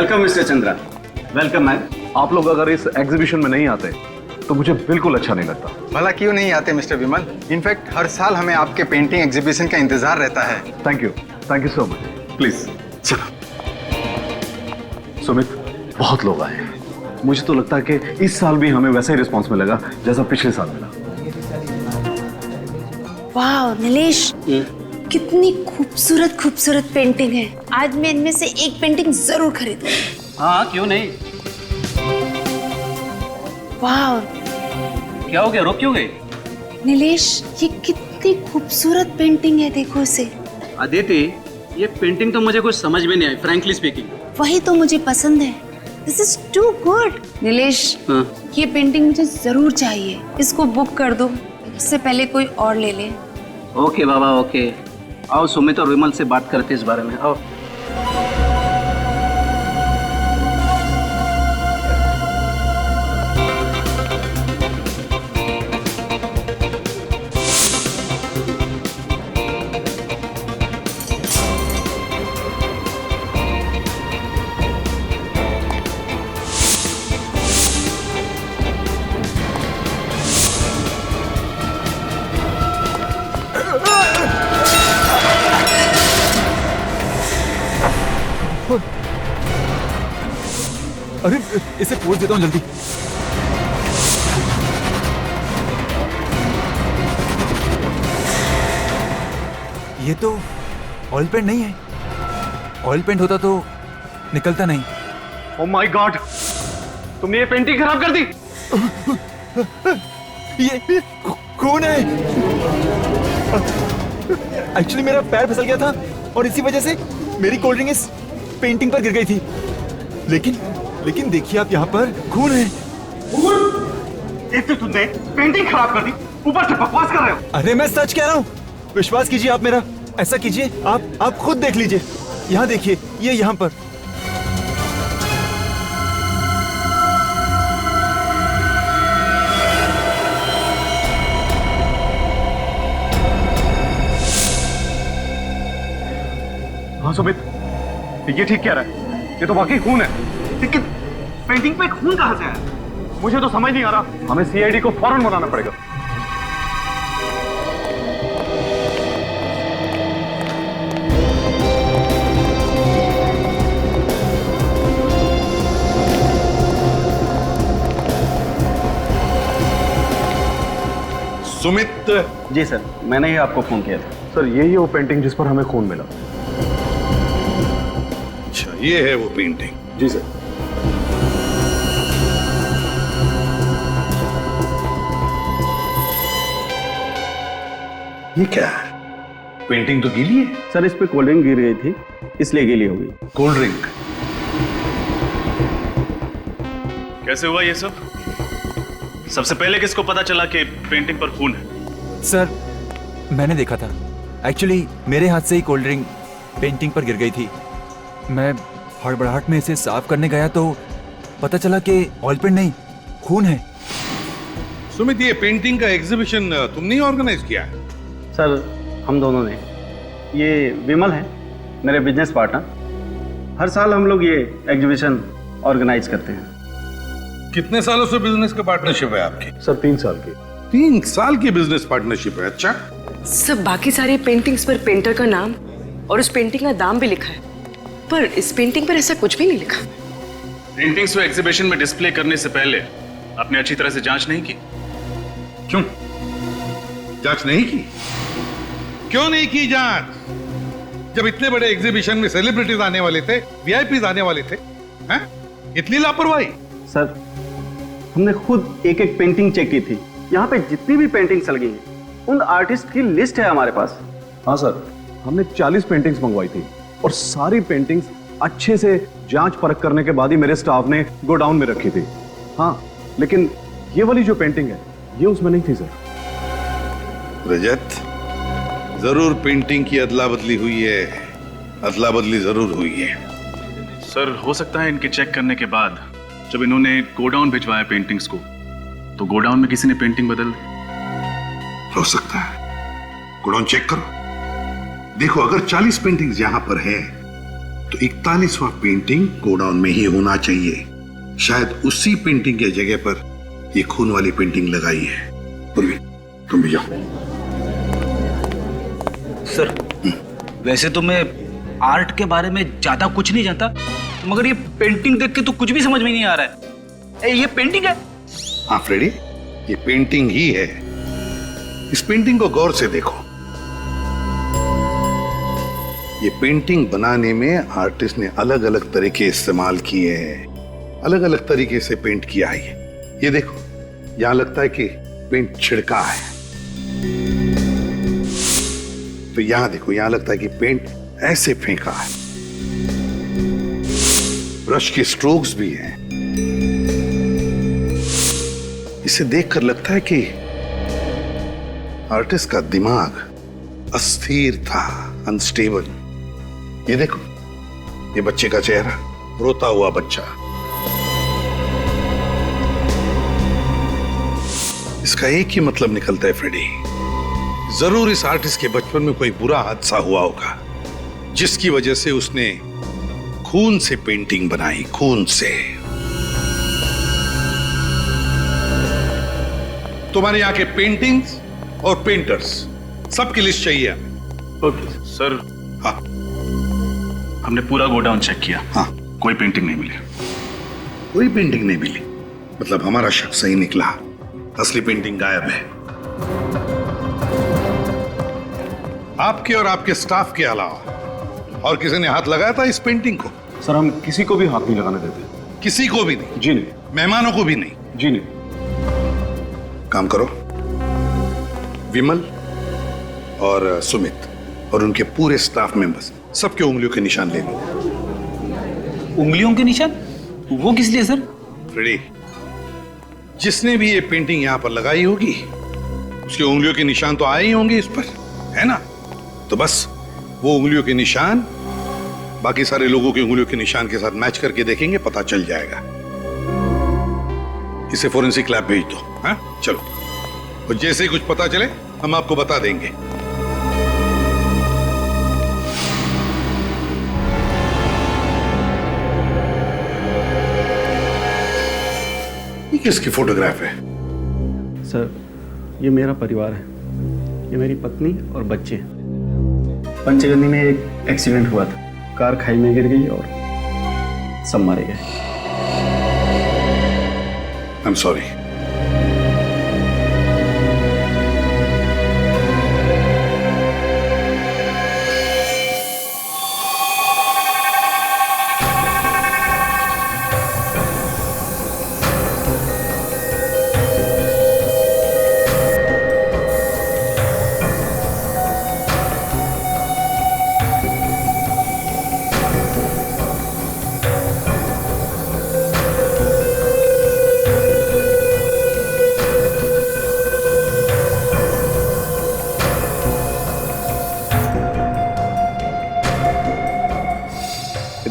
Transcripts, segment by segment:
Welcome mister Chandra. Welcome ma'am. आप लोग अगर इस एग्जीबिशन में नहीं आते तो मुझे बिल्कुल अच्छा नहीं लगता। भला क्यों नहीं आते मिस्टर विमल? इनफैक्ट हर साल हमें आपके पेंटिंग एग्जीबिशन का इंतजार रहता है। Thank you so much. Please चलो। सुमित, बहुत लोग आए हैं। मुझे तो लगता है कि इस साल भी हमें वैसा ही रिस्पॉन्स मिलेगा जैसा पिछले साल मिला। वाह नीलेश, कितनी खूबसूरत खूबसूरत पेंटिंग है। आज मैं इनमें से एक पेंटिंग जरूर खरीदूंगी। हाँ क्यों नहीं। वाह क्या हो गया, रुक क्यों गई? नीलेश, ये कितनी खूबसूरत पेंटिंग है, देखो इसे। अदिति, ये पेंटिंग तो मुझे कुछ समझ में नहीं आई, फ्रैंकली स्पीकिंग। वही तो मुझे पसंद है। This is too good. Nilesh, ये पेंटिंग मुझे जरूर चाहिए। इसको बुक कर दो, इससे पहले कोई और ले ले। ओके बाबा ओके। आओ सुमित और विमल से बात करते इस बारे में। आओ। अरे इसे पोज देता हूँ जल्दी। ये तो ऑयल पेंट नहीं है। ऑयल पेंट होता तो निकलता नहीं। ओह माय गॉड, तुमने ये पेंटिंग खराब कर दी। ये कौन है? एक्चुअली मेरा पैर फिसल गया था और इसी वजह से मेरी कोल्ड ड्रिंक इस पेंटिंग पर गिर गई थी। लेकिन देखिए आप, यहाँ पर खून है। एक तो तुमने पेंटिंग खराब कर दी, ऊपर से बकवास कर रहे हो। अरे मैं सच कह रहा हूँ, विश्वास कीजिए आप मेरा। ऐसा कीजिए, आप खुद देख लीजिए। यहाँ देखिए, ये यहाँ पर। हाँ सुमित, ये ठीक कह रहा है। ये तो वाकई खून है। लेकिन पेंटिंग पे खून कहां से आया? मुझे तो समझ नहीं आ रहा। हमें सीआईडी को फौरन बुलाना पड़ेगा। सुमित। जी सर, मैंने ही आपको फोन किया था। सर यही है वो पेंटिंग जिस पर हमें खून मिला। अच्छा, ये है वो पेंटिंग। जी सर। ये क्या है? पेंटिंग तो गीली है। सर इस पे कोल्ड ड्रिंक गिर गई थी, इसलिए गीली हो गई। Cold drink? कैसे हुआ ये सब? सबसे पहले किसको पता चला कि पेंटिंग पर खून है? सर मैंने देखा था। एक्चुअली मेरे हाथ से ही कोल्ड ड्रिंक पेंटिंग पर गिर गई थी। मैं हड़बड़ाहट में इसे साफ करने गया तो पता चला कि ऑयल पेंट नहीं, खून है। सुमित, ये पेंटिंग का एग्जीबिशन तुमने ही ऑर्गेनाइज किया है? सर हम दोनों ने। ये विमल है मेरे बिजनेस पार्टनर। हर साल हम लोग ये एग्जीबिशन ऑर्गेनाइज करते हैं। कितने सालों से बिजनेस का पार्टनरशिप है आपकी? सर 3 साल की। 3 साल की बिजनेस पार्टनरशिप है। अच्छा। सब बाकी सारे पेंटिंग्स पर पेंटर का नाम और उस पेंटिंग का दाम भी लिखा है, पर इस पेंटिंग पर ऐसा कुछ भी नहीं लिखा। पेंटिंग्स को एग्जीबिशन में डिस्प्ले करने से पहले आपने अच्छी तरह से जांच नहीं की? क्यों जांच नहीं की? क्यों नहीं की जांच? जब इतने बड़े एग्जीबिशन में सेलिब्रिटीज आने वाले थे, वीआईपीज आने वाले थे, हैं? इतनी लापरवाही? सर हमने खुद एक एक पेंटिंग चेक की थी। यहाँ पे जितनी भी पेंटिंग्स लगी हैं उन आर्टिस्ट की लिस्ट है हमारे पास। हाँ सर, हमने 40 पेंटिंग्स मंगवाई थी और सारी पेंटिंग्स अच्छे से जांच परख करने के बाद ही मेरे स्टाफ ने गोडाउन में रखी थी। हाँ, लेकिन ये वाली जो पेंटिंग है ये उसमें नहीं थी सर। रजत, जरूर पेंटिंग की अदला बदली हुई है। अदला बदली जरूर हुई है। सर हो सकता है इनके चेक करने के बाद जब इन्होंने गोडाउन भिजवाया पेंटिंग्स को, तो गोडाउन में किसी ने पेंटिंग बदल दी। हो सकता है। गोडाउन चेक करो, देखो अगर 40 पेंटिंग्स यहां पर है तो 41वां पेंटिंग गोडाउन में ही होना चाहिए। शायद उसी पेंटिंग के जगह पर ये खून वाली पेंटिंग लगाई है। पूर्वी, तुम भी जाओ। सर, वैसे तो मैं आर्ट के बारे में ज्यादा कुछ नहीं जानता, मगर ये पेंटिंग देख के तो कुछ भी समझ में नहीं आ रहा है। ये पेंटिंग है? हाँ फ्रेडी, ये पेंटिंग ही है। इस पेंटिंग को गौर से देखो। ये पेंटिंग बनाने में आर्टिस्ट ने अलग अलग तरीके इस्तेमाल किए हैं, अलग अलग तरीके से पेंट किया है। ये देखो, यहां लगता है कि पेंट छिड़का है, तो यहां देखो, यहां लगता है कि पेंट ऐसे फेंका है। ब्रश के स्ट्रोक्स भी हैं। इसे देखकर लगता है कि आर्टिस्ट का दिमाग अस्थिर था, अनस्टेबल। ये देखो, ये बच्चे का चेहरा, रोता हुआ बच्चा। इसका एक ही मतलब निकलता है फ्रेडी, जरूर इस आर्टिस्ट के बचपन में कोई बुरा हादसा हुआ होगा, जिसकी वजह से उसने खून से पेंटिंग बनाई, खून से। तुम्हारे यहाँ के पेंटिंग्स और पेंटर्स सबकी लिस्ट चाहिए हमें। Okay sir. हाँ, हमने पूरा गोडाउन चेक किया। हाँ, कोई पेंटिंग नहीं मिली। कोई पेंटिंग नहीं मिली? मतलब हमारा शक सही निकला, असली पेंटिंग गायब है। आपके और आपके स्टाफ के अलावा और किसी ने हाथ लगाया था इस पेंटिंग को? सर, हम किसी को भी हाथ नहीं लगाने देते। किसी को भी नहीं? जी नहीं। मेहमानों को भी नहीं? जी नहीं। काम करो, विमल और सुमित और उनके पूरे स्टाफ मेंबर्स, सबके उंगलियों के निशान ले लो। उंगलियों के निशान? वो किस लिए सर? रेडी, जिसने भी ये पेंटिंग यहां पर लगाई होगी उसकी उंगलियों के निशान तो आए ही होंगे इस पर, है ना? तो बस वो उंगलियों के निशान बाकी सारे लोगों की उंगलियों के निशान के साथ मैच करके देखेंगे, पता चल जाएगा। इसे फोरेंसिक लैब भेज दो। हाँ, चलो। और जैसे ही कुछ पता चले हम आपको बता देंगे। ये किसकी फोटोग्राफ है? सर, ये मेरा परिवार है। ये मेरी पत्नी और बच्चे। पंचगनी में एक एक्सीडेंट हुआ था, कार खाई में गिर गई और सब मारे गए। I am sorry.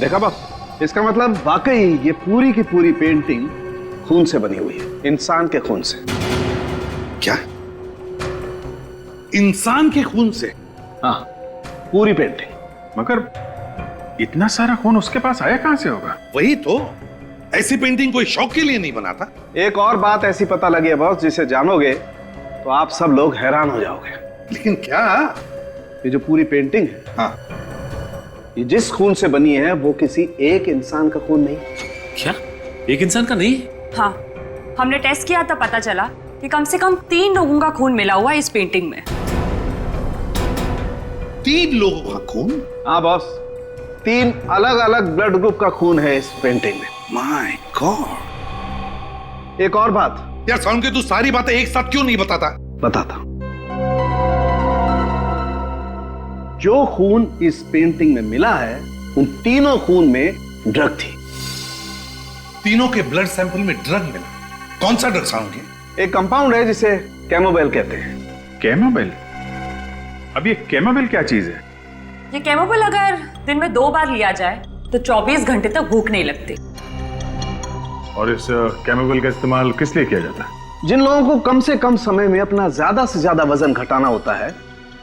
देखा बस, इसका मतलब वाकई ये पूरी की पूरी पेंटिंग खून से बनी हुई है, इंसान के खून से। क्या? इंसान के खून से? हाँ, पूरी पेंटिंग। मगर इतना सारा खून उसके पास आया कहां से होगा? वही तो, ऐसी पेंटिंग कोई शौक के लिए नहीं बनाता। एक और बात ऐसी पता लगी है बॉस, जिसे जानोगे तो आप सब लोग हैरान हो जाओगे। लेकिन क्या? ये जो पूरी पेंटिंग है, हाँ, ये जिस खून से बनी है वो किसी एक इंसान का खून नहीं। क्या? एक इंसान का नहीं? हाँ, हमने टेस्ट किया तो पता चला कि कम से कम 3 लोगों का खून मिला हुआ है इस पेंटिंग में। 3 लोगों का खून? हाँ बॉस, 3 अलग अलग ब्लड ग्रुप का खून है इस पेंटिंग में। My God. एक और बात यार साउंड के, तू सारी बातें एक साथ क्यों नहीं बताता? बताता। जो खून इस पेंटिंग में मिला है, उन तीनों खून में ड्रग थी। तीनों के ब्लड सैंपल में ड्रग मिला? कौन सा ड्रग साउंड के? एक कंपाउंड है जिसे कैमोबेल कहते हैं। कैमोबेल? अब ये कैमोबेल क्या चीज है? ये कैमोबेल अगर दिन में 2 बार लिया जाए तो 24 घंटे तक भूख नहीं लगती। और इस कैमोबेल का इस्तेमाल किस लिए किया जाता है? जिन लोगों को कम से कम समय में अपना ज्यादा से ज्यादा वजन घटाना होता है,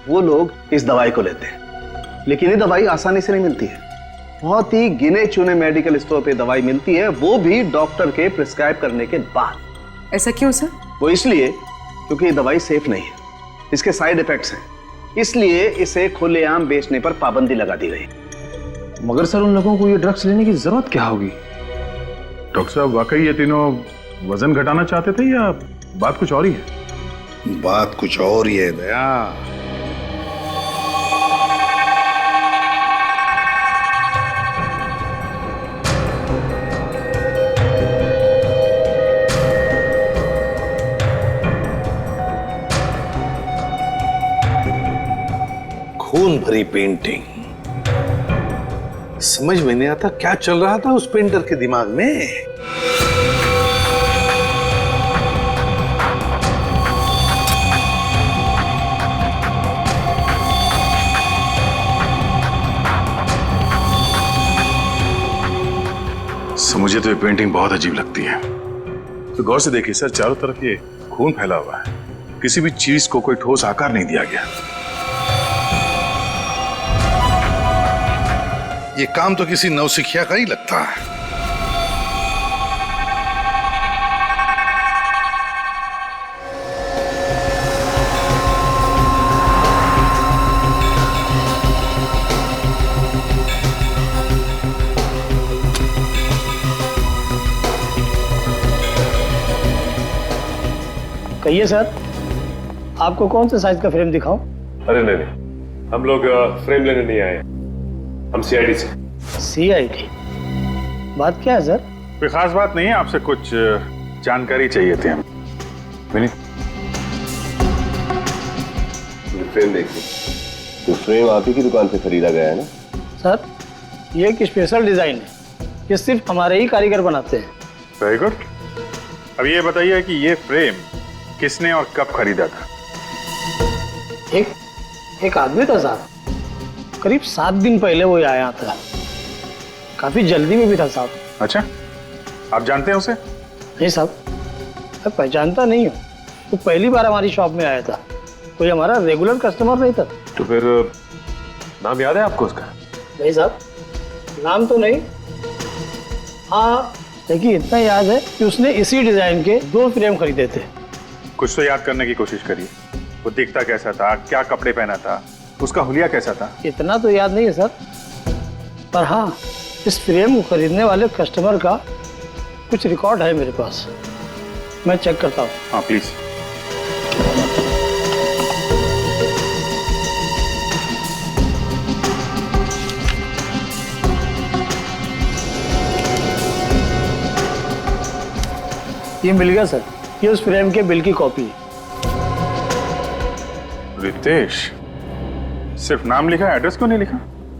वो लोग इस दवाई को लेते हैं। लेकिन ये दवाई आसानी से नहीं मिलती है। बहुत ही गिने चुने मेडिकल स्टोर पे दवाई मिलती है, वो भी डॉक्टर के प्रिस्क्राइब करने के बाद। ऐसा क्यों सर? वो इसलिए क्योंकि ये दवाई सेफ नहीं है, इसके साइड इफेक्ट्स हैं, इसलिए इसे खुलेआम बेचने पर पाबंदी लगा दी गई। मगर सर उन लोगों को ये ड्रग्स लेने की जरूरत क्या होगी? डॉक्टर साहब वाकई ये तीनों वजन घटाना चाहते थे या बात कुछ और ही है? बात कुछ और ही है दया। खून भरी पेंटिंग, समझ में नहीं आता क्या चल रहा था उस पेंटर के दिमाग में। मुझे तो ये पेंटिंग बहुत अजीब लगती है। तो गौर से देखिए सर, चारों तरफ ये खून फैला हुआ है, किसी भी चीज को कोई ठोस आकार नहीं दिया गया। ये काम तो किसी नौसिखिया का ही लगता है। कहिए सर, आपको कौन सा साइज का फ्रेम दिखाऊं? अरे नहीं नहीं, हम लोग फ्रेम लेने नहीं आए, हम सीआईडी से। सीआईडी? बात क्या है सर? कोई खास बात नहीं है, आपसे कुछ जानकारी चाहिए थी हम। विनीत, फ्रेम देखिए, तो फ्रेम आप ही की दुकान से खरीदा गया है ना? सर, ये एक स्पेशल डिजाइन है, ये सिर्फ हमारे ही कारीगर बनाते हैं। Very good. अब ये बताइए कि ये फ्रेम किसने और कब खरीदा था? एक आदमी था साहब, करीब 7 दिन पहले वो आया था, काफी जल्दी में भी था साहब। अच्छा, आप जानते हैं उसे? नहीं साहब, मैं पहचानता नहीं हूँ, वो पहली बार हमारी शॉप में आया था, कोई हमारा रेगुलर कस्टमर नहीं था। तो फिर नाम याद है आपको उसका? नहीं साहब, नाम तो नहीं। हाँ, लेकिन इतना याद है कि उसने इसी डिजाइन के 2 फ्रेम खरीदे थे। कुछ तो याद करने की कोशिश करिए। वो दिखता कैसा था, क्या कपड़े पहना था, उसका हुलिया कैसा था? इतना तो याद नहीं है सर, पर हाँ, इस फ्रेम को खरीदने वाले कस्टमर का कुछ रिकॉर्ड है मेरे पास, मैं चेक करता हूँ। हाँ प्लीज। ये मिल गया सर, ये उस फ्रेम के बिल की कॉपी है। रितेश, सिर्फ नाम लिखा, एड्रेस क्यों नहीं लिखा?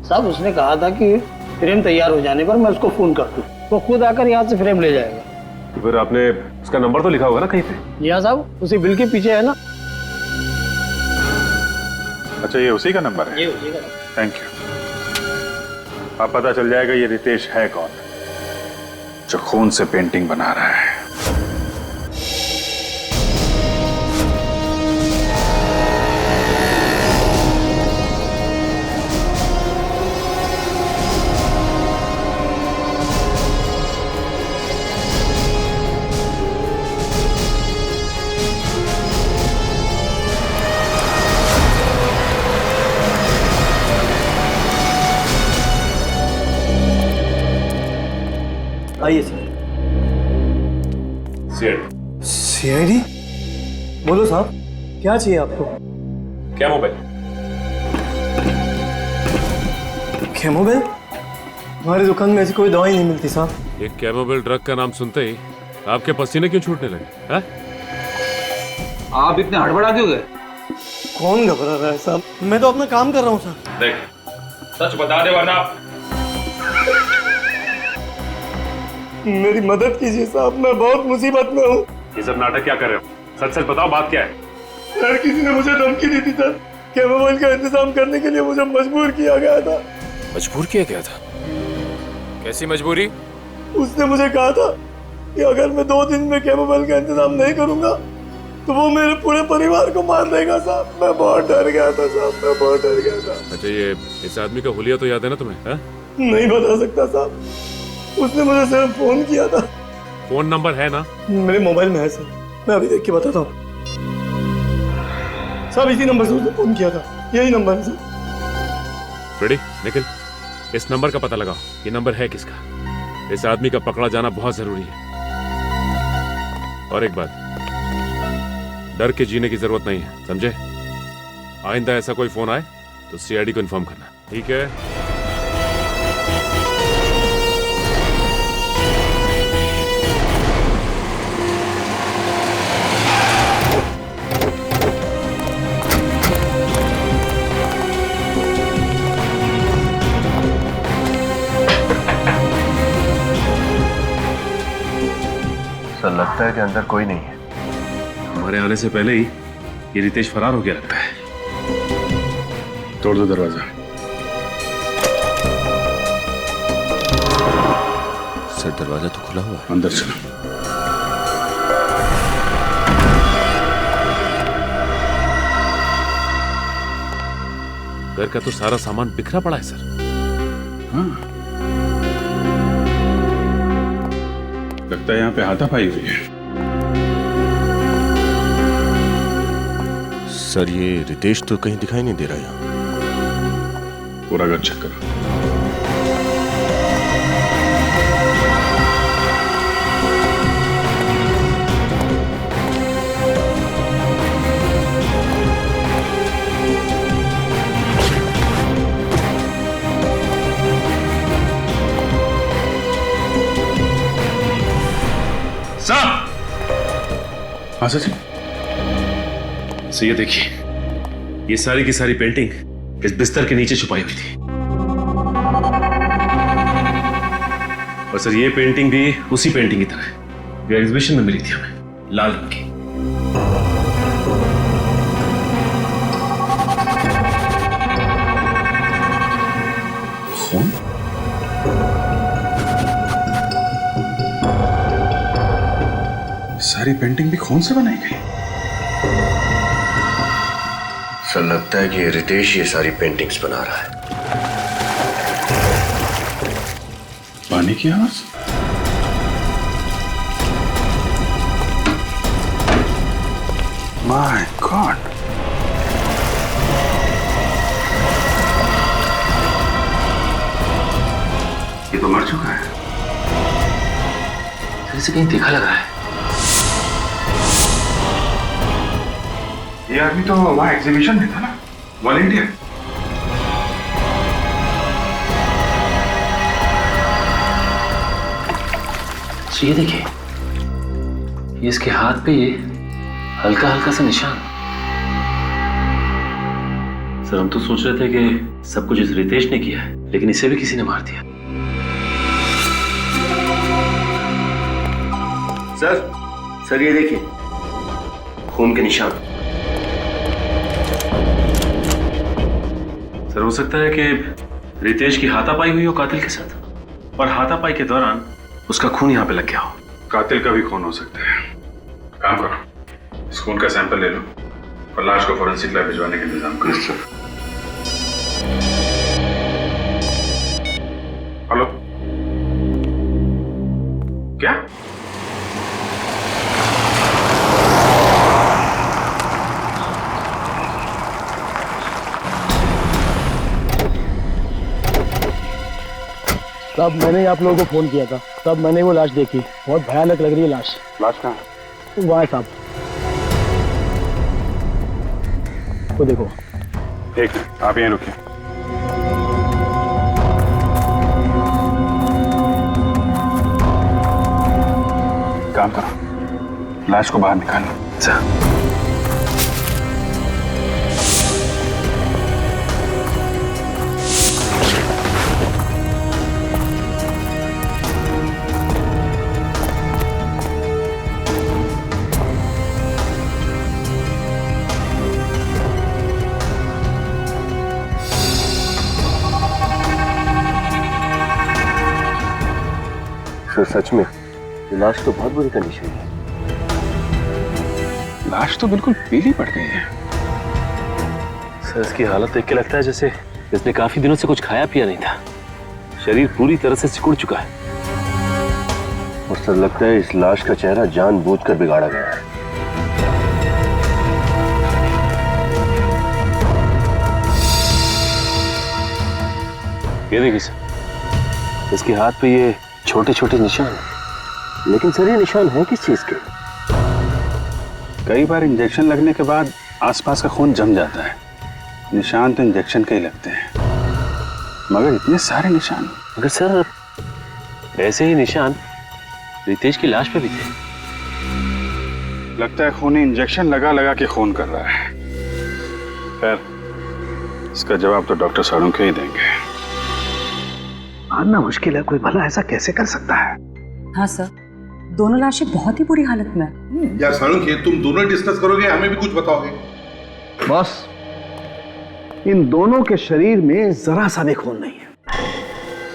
साहब, उसने कहा था कि फ्रेम तैयार हो जाने पर मैं उसको फोन कर दूं, वो खुद आकर यहाँ से फ्रेम ले जाएगा। तो फिर आपने उसका नंबर तो लिखा होगा ना कहीं पे? जी हाँ साहब, उसी बिल के पीछे है ना। अच्छा, ये उसी का नंबर है? ये उसी का। Thank you. अब पता चल जाएगा ये रितेश है कौन, जो खून से पेंटिंग बना रहा है। आइए सर। सीआईडी? बोलो साहब, क्या चाहिए आपको? क्या मोबाइल? कैमोबेल? हमारी दुकान में ऐसी कोई दवाई नहीं मिलती साहब। ये कैमोबेल ड्रग का नाम सुनते ही आपके पसीने क्यों छूटने लगे? हैं? आप इतने हड़बड़ा क्यों गए? कौन घबरा रहा है साहब, मैं तो अपना काम कर रहा हूँ साहब। देख, सच बता दे वरना। मेरी मदद कीजिए साहब, मैं बहुत मुसीबत में हूँ। ये सब नाटक क्या कर रहे हो? सच सच बताओ, बात क्या है? सर, किसी ने मुझे धमकी दी थी सर, कैमोबेल का इंतजाम करने के लिए मुझे मजबूर किया गया था। मजबूर किया गया था? कैसी मजबूरी? उसने मुझे कहा था कि अगर मैं 2 दिन में कैमोबेल का इंतजाम नहीं करूंगा तो वो मेरे पूरे परिवार को मार देगा साहब। मैं बहुत डर गया था साहब, मैं बहुत डर गया था। अच्छा, ये इस आदमी का हुलिया तो याद है ना तुम्हें? है? नहीं बता सकता साहब, उसने मुझे सिर्फ फोन किया था। फोन नंबर है ना? मेरे मोबाइल में है सर, मैं अभी देख के बताता हूँ। साहब इसी नंबर से उसने फोन किया था, यही नंबर है सर। रेडी निखिल, इस नंबर का पता लगाओ, ये नंबर है किसका। इस आदमी का पकड़ा जाना बहुत जरूरी है। और एक बात, डर के जीने की जरूरत नहीं है, समझे? आइंदा ऐसा कोई फोन आए तो सीआईडी को इन्फॉर्म करना, ठीक है? सर लगता है कि अंदर कोई नहीं है। हमारे आने से पहले ही ये रितेश फरार हो गया लगता है। तोड़ दो दरवाजा। सर दरवाजा तो खुला हुआ है। अंदर चलो। घर का तो सारा सामान बिखरा पड़ा है सर। हाँ, लगता है यहाँ पे हाथापाई हुई है। सर ये रितेश तो कहीं दिखाई नहीं दे रहा यहाँ। पूरा घर चेक करो। हाँ सर। सो ये देखिए, ये सारी की सारी पेंटिंग इस बिस्तर के नीचे छुपाई हुई थी। और सर ये पेंटिंग भी उसी पेंटिंग की तरह है, ये एग्जीबिशन में मिली थी हमें, लाल रंग की। खून? सारी पेंटिंग भी खून से बनाई गई। सर लगता है कि रितेश ये सारी पेंटिंग्स बना रहा है। पानी की आवाज? माय गॉड, ये तो मर चुका है। इसे कहीं देखा लगा है। ये आदमी तो वहां एग्जीबिशन में था ना, वॉलंटियर। तो ये देखिए, ये इसके हाथ पे ये हल्का हल्का सा निशान। सर हम तो सोच रहे थे कि सब कुछ इस रितेश ने किया है, लेकिन इसे भी किसी ने मार दिया। सर ये देखिए, खून के निशान। सर हो सकता है कि रितेश की हाथापाई हुई हो कातिल के साथ, और हाथापाई के दौरान उसका खून यहाँ पे लग गया हो। कातिल का भी खून हो सकता है। काम करो, इस खून का सैंपल ले लो और लाश को फोरेंसिक लैब भिजवाने का इंतजाम करो। हेलो, क्या? तब मैंने आप लोगों को फोन किया था, तब मैंने वो लाश देखी, बहुत भयानक लग रही है लाश। लाश कहाँ है? वहाँ है साहब, वो देखो। एक मिनट, आप यहीं रुकिए। काम करो, लाश को बाहर निकालो। सच में ये लाश तो बहुत बुरी कंडीशन है। लाश तो बिल्कुल पीली पड़ गई है। सर इसकी हालत देख के लगता है जैसे इसने काफी दिनों से कुछ खाया पिया नहीं था। शरीर पूरी तरह से सिकुड़ चुका है और सर लगता है इस लाश का चेहरा जानबूझकर बिगाड़ा गया है। ये देखिए सर, इसके हाथ पे ये छोटे छोटे निशान हैं। लेकिन सर ये निशान है किस चीज के? कई बार इंजेक्शन लगने के बाद आसपास का खून जम जाता है। निशान तो इंजेक्शन के ही लगते हैं, मगर इतने सारे निशान। मगर सर ऐसे ही निशान रितेश की लाश पे भी थे। लगता है खूनी इंजेक्शन लगा लगा के खून कर रहा है। खैर, इसका जवाब तो डॉक्टर साळुंखे ही देंगे। मानना मुश्किल है, कोई भला ऐसा कैसे कर सकता है? हाँ सर, दोनों लाशें बहुत ही बुरी हालत में हैं। यार साळुंखे, तुम दोनों डिस्कस करोगे, हमें भी कुछ बताओगे? बॉस, इन दोनों के शरीर में जरा सा भी खून नहीं है।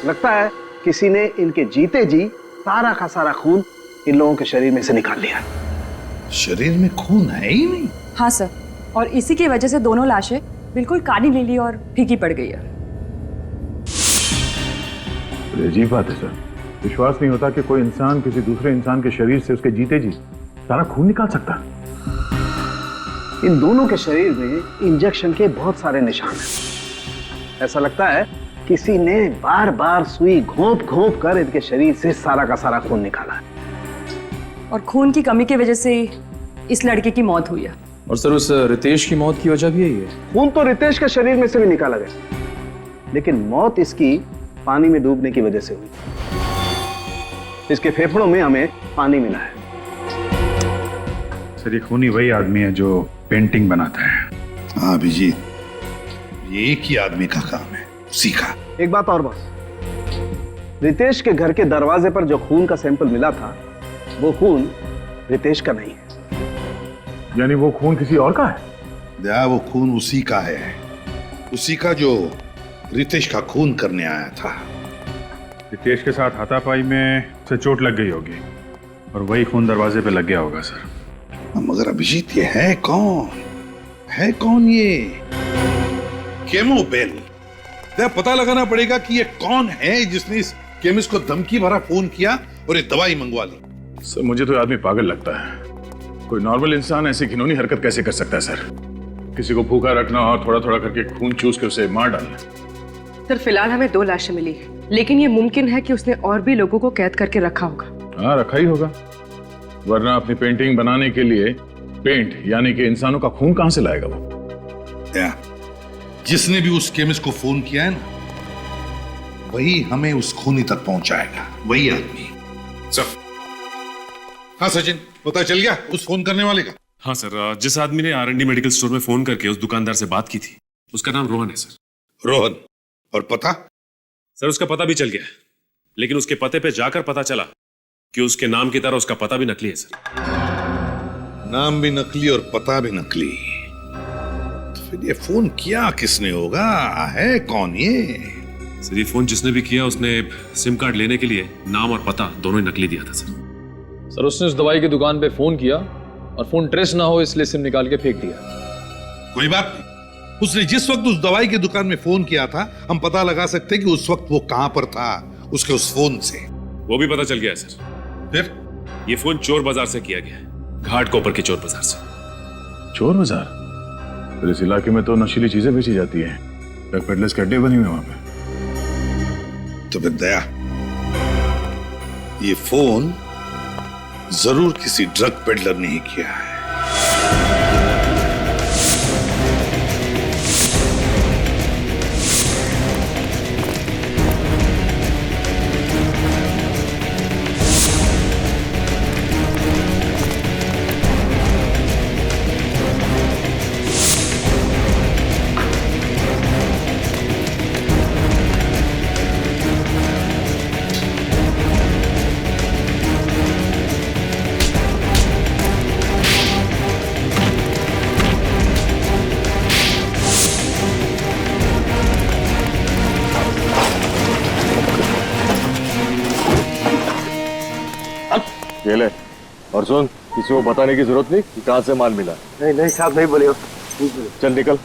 लगता है किसी ने इनके जीते जी सारा का सारा खून इन लोगों के शरीर में से निकाल लिया। शरीर में खून है ही नहीं। हाँ सर, और इसी की वजह से दोनों लाशें बिल्कुल काली नीली और फीकी पड़ गई है। अजीब बात है सर, विश्वास नहीं होता कि कोई इंसान किसी दूसरे इंसान के शरीर से उसके जीते जी सारा खून निकाल सकता है। इन दोनों के शरीर में इंजेक्शन के बहुत सारे निशान हैं। ऐसा लगता है किसी ने बार बार सुई घोंप घोंप कर इनके शरीर से सारा का सारा खून निकाला है। और खून की कमी की वजह से इस लड़के की मौत हुई है। और सर उस रितेश की मौत की वजह भी यही है। खून तो रितेश के शरीर में से भी निकाला गया, लेकिन मौत इसकी पानी में डूबने की वजह से हुई। इसके फेफड़ों में हमें पानी मिला है। सर ये खूनी वही आदमी है जो पेंटिंग बनाता है। हाँ अभिजीत, ये एक ही आदमी का काम है, उसी का। एक बात और बॉस, रितेश के घर के दरवाजे पर जो खून का सैंपल मिला था वो खून रितेश का नहीं है। यानी वो खून किसी और का है? दया, वो खून उसी का है, उसी का जो रितेश का खून करने आया था। रितेश के साथ हाथापाई में उसे चोट लग गई होगी और वही खून दरवाजे पे लग गया होगा सर। मगर अभिजीत, ये है कौन? है कौन ये? केमोबेल। पता लगाना पड़ेगा कि ये कौन है जिसने इस केमिस्ट को धमकी भरा फोन किया और ये दवाई मंगवा ली। सर मुझे तो आदमी पागल लगता है। कोई नॉर्मल इंसान ऐसी घिनौनी हरकत कैसे कर सकता है सर? किसी को भूखा रखना और थोड़ा थोड़ा करके खून चूस के उसे मार डालना। सर फिलहाल हमें 2 लाशें मिली, लेकिन ये मुमकिन है कि उसने और भी लोगों को कैद करके रखा होगा। हाँ रखा ही होगा, वरना अपनी पेंटिंग बनाने के लिए पेंट यानी कि इंसानों का खून कहां से लाएगा वो? जिसने भी उस केमिस्ट को फोन किया है ना, वही हमें उस खूनी तक पहुंचाएगा, वही आदमी। सर, हाँ सचिन, पता चल गया उस फोन करने वाले का? हाँ सर, जिस आदमी ने R&D मेडिकल स्टोर में फोन करके उस दुकानदार से बात की थी, उसका नाम रोहन है सर। रोहन? और पता? सर उसका पता भी चल गया, लेकिन उसके पते पे जाकर पता चला कि उसके नाम की तरह उसका पता भी नकली है सर। नाम भी नकली और पता भी नकली, तो फिर ये फोन किया किसने होगा? है कौन ये? सर ये फोन जिसने भी किया उसने सिम कार्ड लेने के लिए नाम और पता दोनों ही नकली दिया था सर। सर उसने उस दवाई की दुकान पे फोन किया और फोन ट्रेस ना हो इसलिए सिम निकाल के फेंक दिया। कोई बात नहीं, उसने जिस वक्त उस दवाई की दुकान में फोन किया था, हम पता लगा सकते कि उस वक्त वो कहां पर था उसके उस फोन से। वो भी पता चल गया है सर। फिर ये फोन चोर बाजार से किया गया है, घाट कोपर के चोर बाजार से। चोर बाजार? तो इस इलाके में तो नशीली चीजें बेची जाती है, ड्रग पेडलर्स के अड्डे बने हुए वहां पे। तो फिर दया, ये फोन जरूर किसी ड्रग पेडलर ने ही किया है। ये ले, और सुन, किसी को बताने की जरूरत नहीं कि कहां से माल मिला। नहीं नहीं साहब, नहीं बोलिए। चल निकल।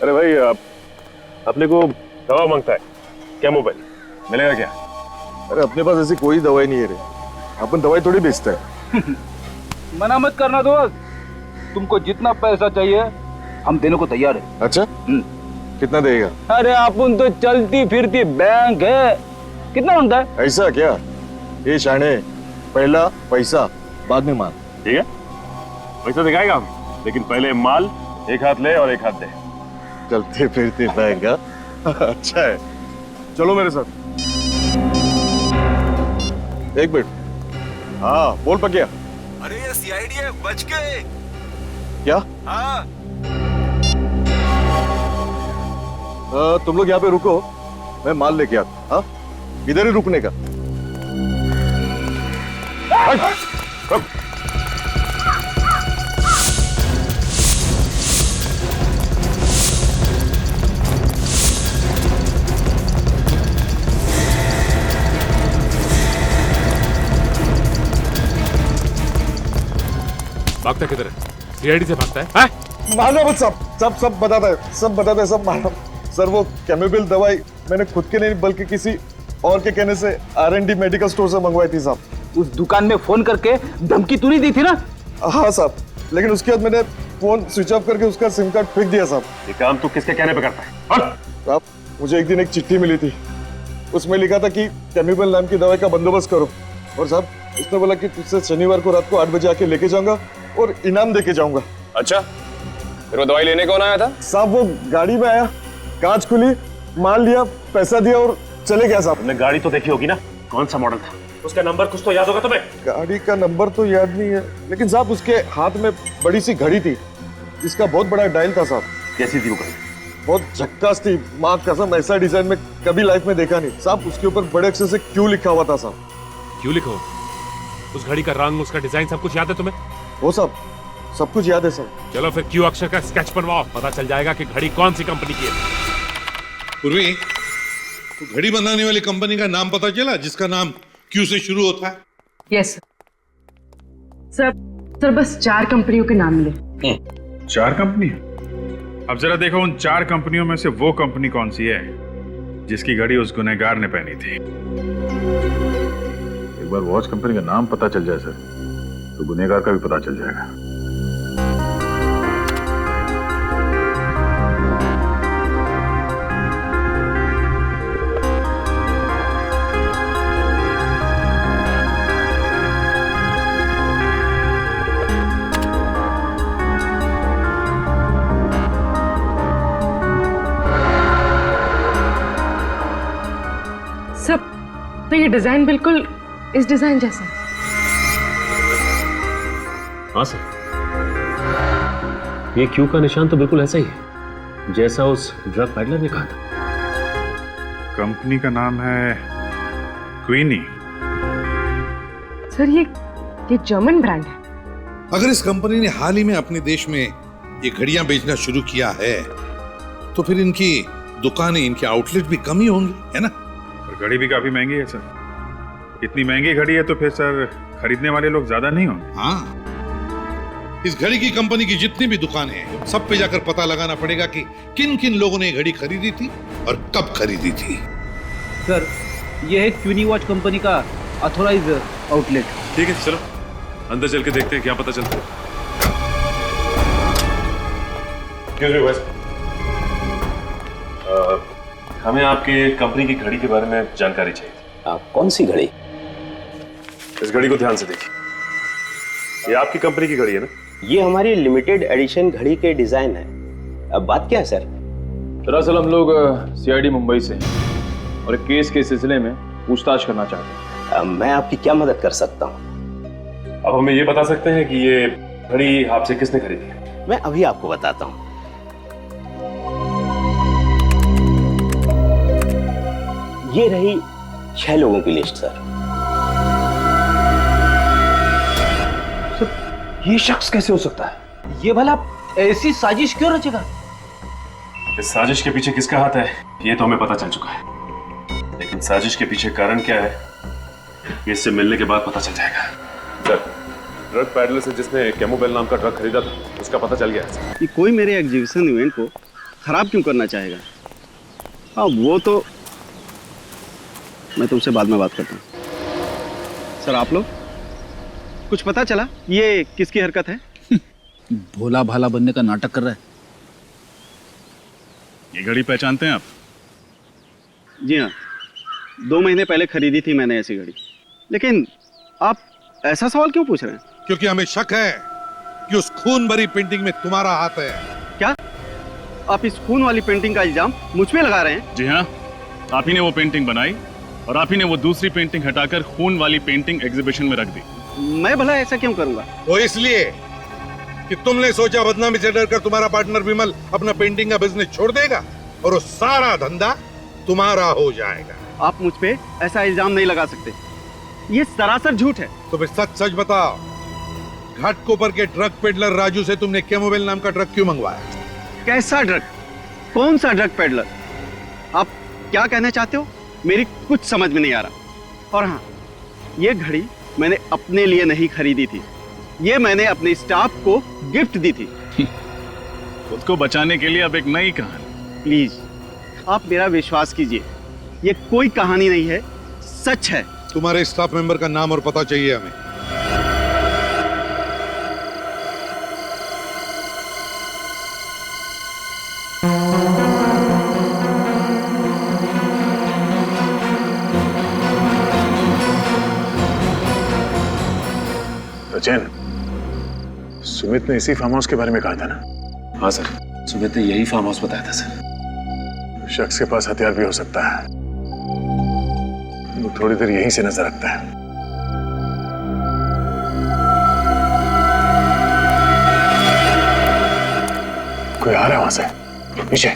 अरे भाई अपने को दवा मांगता है क्या मोबाइल मिलेगा क्या? अरे अपने पास ऐसी कोई दवाई नहीं है रे, अपन दवाई थोड़ी बेचते हैं। मना मत करना दोस्त, तुमको जितना पैसा चाहिए हम देने को तैयार है। अच्छा कितना देगा? अरे अपन तो चलती फिरती बैंक है, कितना मांगता है? ऐसा क्या? ये शाने, पहला पैसा बाद में माल। ठीक है पैसा दिखाएगा हम, लेकिन पहले माल एक हाथ ले और एक हाथ दे। चलते फिरते बैंक। अच्छा है, चलो मेरे साथ। एक मिनट। हाँ बोल पकिया। अरे ये सीआईडी है, बच गए। क्या? हाँ। तुम लोग यहाँ पे रुको, मैं माल लेके आता। हाँ इधर ही रुकने का। भागता किधर है? सीआईडी से भागता है? मानो मत सब बताता है, सब बताता है, सब मानो। सर वो कैमोबिल दवाई मैंने खुद के नहीं बल्कि किसी और के कहने से R&D मेडिकल स्टोर से मंगवाई थी साहब। उस दुकान में फोन करके धमकी तूने दी थी ना? हाँ साहब, लेकिन उसके बाद मैंने फोन स्विच ऑफ करके उसका सिम कार्ड फेंक दिया साहब। ये काम तू किसके कहने पे करता है? साहब मुझे एक दिन एक चिट्ठी मिली थी, उसमें लिखा था कि कैमोबिल नाम की दवाई का बंदोबस्त करो, और साहब उसने बोला कि तुझसे शनिवार को रात को 8 बजे आके लेके जाऊंगा और इनाम देके जाऊंगा। अच्छा फिर वो दवाई लेने कौन आया था? साहब वो गाड़ी में आया, कांच खुली, माल लिया, पैसा दिया और चले गया साहब। तुमने गाड़ी तो देखी होगी ना, कौन सा मॉडल था? उसका नंबर कुछ तो याद होगा तुम्हें? गाड़ी का नंबर तो याद नहीं है, लेकिन साहब उसके हाथ में बड़ी सी घड़ी थी जिसका बहुत बड़ा डायल था साहब। कैसी थी वो घड़ी? बहुत झक्कास थी, माँ कसम ऐसा डिजाइन में कभी लाइफ में देखा नहीं साहब। उसके ऊपर बड़े अक्षर से क्यू लिखा हुआ था साहब। क्यों लिखो? उस घड़ी का रंग, उसका डिजाइन सब कुछ याद है तुम्हें? वो सब कुछ याद है सर। चलो फिर क्यू अक्षर का स्केच बनवाओ, पता चल जाएगा कि घड़ी कौन सी कंपनी की है। पूर्वी, तो घड़ी बनाने वाली कंपनी का नाम पता चला जिसका नाम क्यू से शुरू होता है? यस सर बस 4 कंपनियों के नाम मिले। 4 कंपनी? अब जरा देखो उन 4 कंपनियों में से वो कंपनी कौन सी है जिसकी घड़ी उस गुनहगार ने पहनी थी। एक बार वॉच कंपनी का नाम पता चल जाए सर, तो गुनहगार का भी पता चल जाएगा। सब तो ये डिजाइन बिल्कुल इस डिजाइन जैसा। हाँ सर, ये क्यू का निशान तो बिल्कुल ऐसा ही है जैसा उस ड्रग पैडलर ने कहा था। कंपनी का नाम है क्वीनी। सर ये जर्मन ब्रांड है। अगर इस कंपनी ने हाल ही में अपने देश में ये घड़ियां बेचना शुरू किया है तो फिर इनकी दुकानें, इनके आउटलेट भी कम ही होंगे, है ना? और घड़ी भी काफी महंगी है सर। इतनी महंगी घड़ी है तो फिर सर खरीदने वाले लोग ज्यादा नहीं होंगे। हाँ, इस घड़ी की कंपनी की जितनी भी दुकानें हैं सब पे जाकर पता लगाना पड़ेगा कि किन किन लोगों ने घड़ी खरीदी थी और कब खरीदी थी। सर ये है क्वीनी वॉच कंपनी का ऑथोराइज आउटलेट। ठीक है चलो अंदर चल के देखते हैं क्या पता चलता है। हमें आपके कंपनी की घड़ी के बारे में जानकारी चाहिए। कौन सी घड़ी? इस घड़ी को ध्यान से देखिए, ये आपकी कंपनी की घड़ी है ना? ये हमारी लिमिटेड एडिशन घड़ी के डिजाइन है। अब बात क्या है सर? दरअसल हम लोग सीआईडी मुंबई से हैं और एक केस के सिलसिले में पूछताछ करना चाहते हैं। मैं आपकी क्या मदद कर सकता हूँ? अब हमें ये बता सकते हैं कि ये घड़ी आपसे किसने खरीदी है? मैं अभी आपको बताता हूँ। ये रही 6 लोगों की लिस्ट सर। ये शख्स कैसे हो सकता है? ये भला ऐसी साजिश क्यों रचेगा? इस साजिश के पीछे किसका हाथ है ये तो हमें पता चल चुका है, लेकिन साजिश के पीछे कारण क्या है ये इससे मिलने के बाद पता चल जाएगा। सर, ड्रग पैडलर से जिसने कैमोबेल नाम का ड्रग खरीदा था उसका पता चल गया है। कि कोई मेरे एग्जीबिशन इवेंट को खराब क्यों करना चाहेगा? हाँ वो तो मैं तुमसे बाद में बात करता हूँ। सर आप लोग कुछ पता चला ये किसकी हरकत है? भोला भाला बनने का नाटक कर रहा है। ये घड़ी पहचानते हैं आप? जी हाँ, 2 महीने पहले खरीदी थी मैंने ऐसी घड़ी। लेकिन आप ऐसा सवाल क्यों पूछ रहे हैं? क्योंकि हमें शक है कि उस खून भरी पेंटिंग में तुम्हारा हाथ है। क्या आप इस खून वाली पेंटिंग का इल्जाम मुझ पे लगा रहे हैं? जी हाँ, आप ही ने वो पेंटिंग बनाई और आप ही ने वो दूसरी पेंटिंग हटाकर खून वाली पेंटिंग एग्जीबिशन में रख दी। मैं भला ऐसा क्यों करूंगा? वो इसलिए कि तुमने सोचा बदनामी से डरकर तुम्हारा पार्टनर विमल अपना पेंटिंग का बिजनेस छोड़ देगा और वो सारा धंधा तुम्हारा हो जाएगा। आप मुझ पे ऐसा इल्जाम नहीं लगा सकते, ये सरासर झूठ है। तो फिर सच सच बताओ, घाटकोपर के ड्रग पेडलर राजू से तुमने केमोबेल नाम का ड्रग क्यों मंगवाया? कैसा ड्रग? कौन सा ड्रग पेडलर? आप क्या कहना चाहते हो? मेरी कुछ समझ में नहीं आ रहा। और हाँ, ये घड़ी मैंने अपने लिए नहीं खरीदी थी, ये मैंने अपने स्टाफ को गिफ्ट दी थी। खुद को बचाने के लिए अब एक नई कहानी। प्लीज आप मेरा विश्वास कीजिए, ये कोई कहानी नहीं है, सच है। तुम्हारे स्टाफ मेंबर का नाम और पता चाहिए हमें। सचिन, सुमित ने इसी फार्म हाउस के बारे में कहा था ना? हाँ सर, सुमित ने यही फार्म हाउस बताया था सर। शख्स के पास हथियार भी हो सकता है, वो थोड़ी देर यहीं से नजर रखता है। कोई आ रहा है वहां से, पीछे।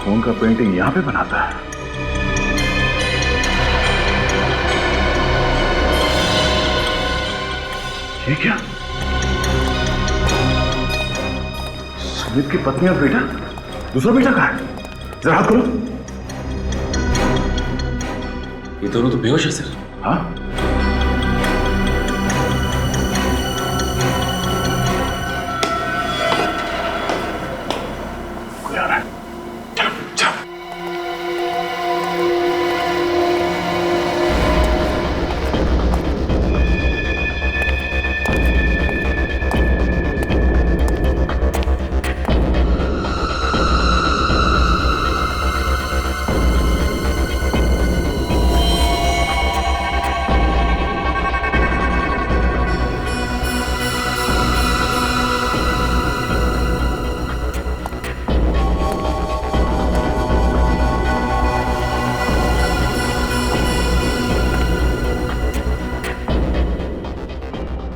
खून का पेंटिंग यहां पे बनाता है। ये क्या? सुमित की पत्नी और बेटा? दूसरा बेटा कहाँ है? जरा हाथ खोलो। ये दोनों तो बेहोश है सर। हाँ? कोई आ रहा है।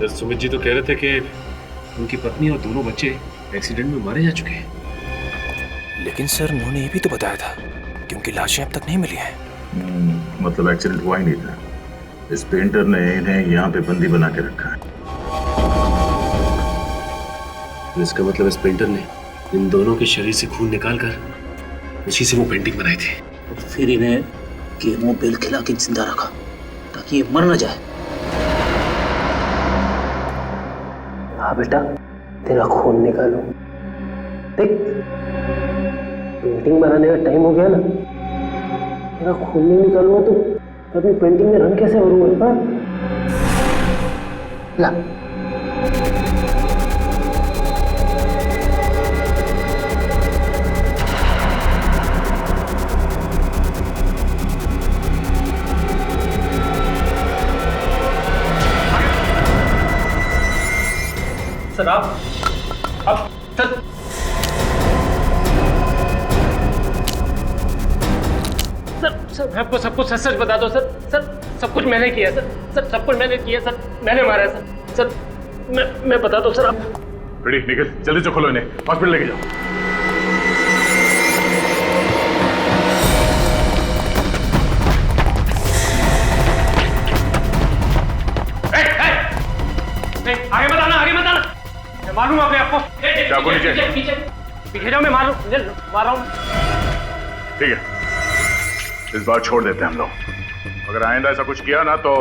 सर सुमित जी तो कह रहे थे कि उनकी पत्नी और दोनों बच्चे एक्सीडेंट में मारे जा चुके हैं। लेकिन सर उन्होंने ये भी तो बताया था कि उनकी लाशें अब तक नहीं मिली हैं। मतलब एक्सीडेंट हुआ ही नहीं था। इस पेंटर ने इन्हें यहाँ पे बंदी बना के रखा है। तो इसका मतलब इस पेंटर ने इन दोनों के शरीर से खून निकालकर उसी से वो पेंटिंग बनाई थी। और फिर इन्हें केमो बेल खिला के जिंदा रखा ताकि ये मर न जाए। हाँ बेटा, तेरा खून निकालो। देख, पेंटिंग बनाने का टाइम हो गया ना, तेरा खून नहीं निकालूंगा तो अपनी पेंटिंग में रंग कैसे भरूंगा? ला। सर आप सर सर मैं आपको सब कुछ सच सच बता दो सर। सर सब कुछ मैंने किया सर। सर सब कुछ मैंने किया सर। मैंने मारा सर। सर मैं बता दो सर। आप रेडी निकल, जल्दी से खोलो इन्हें, हॉस्पिटल लेके जाओ। आगे मत आना, आगे मत आना। मैं मारूंगा अपने आपको। चाकू नीचे। पीछे जाओ, मैं मार रहा हूँ। ठीक है, इस बार छोड़ देते हैं हम लोग। अगर आइंदा ऐसा कुछ किया ना तो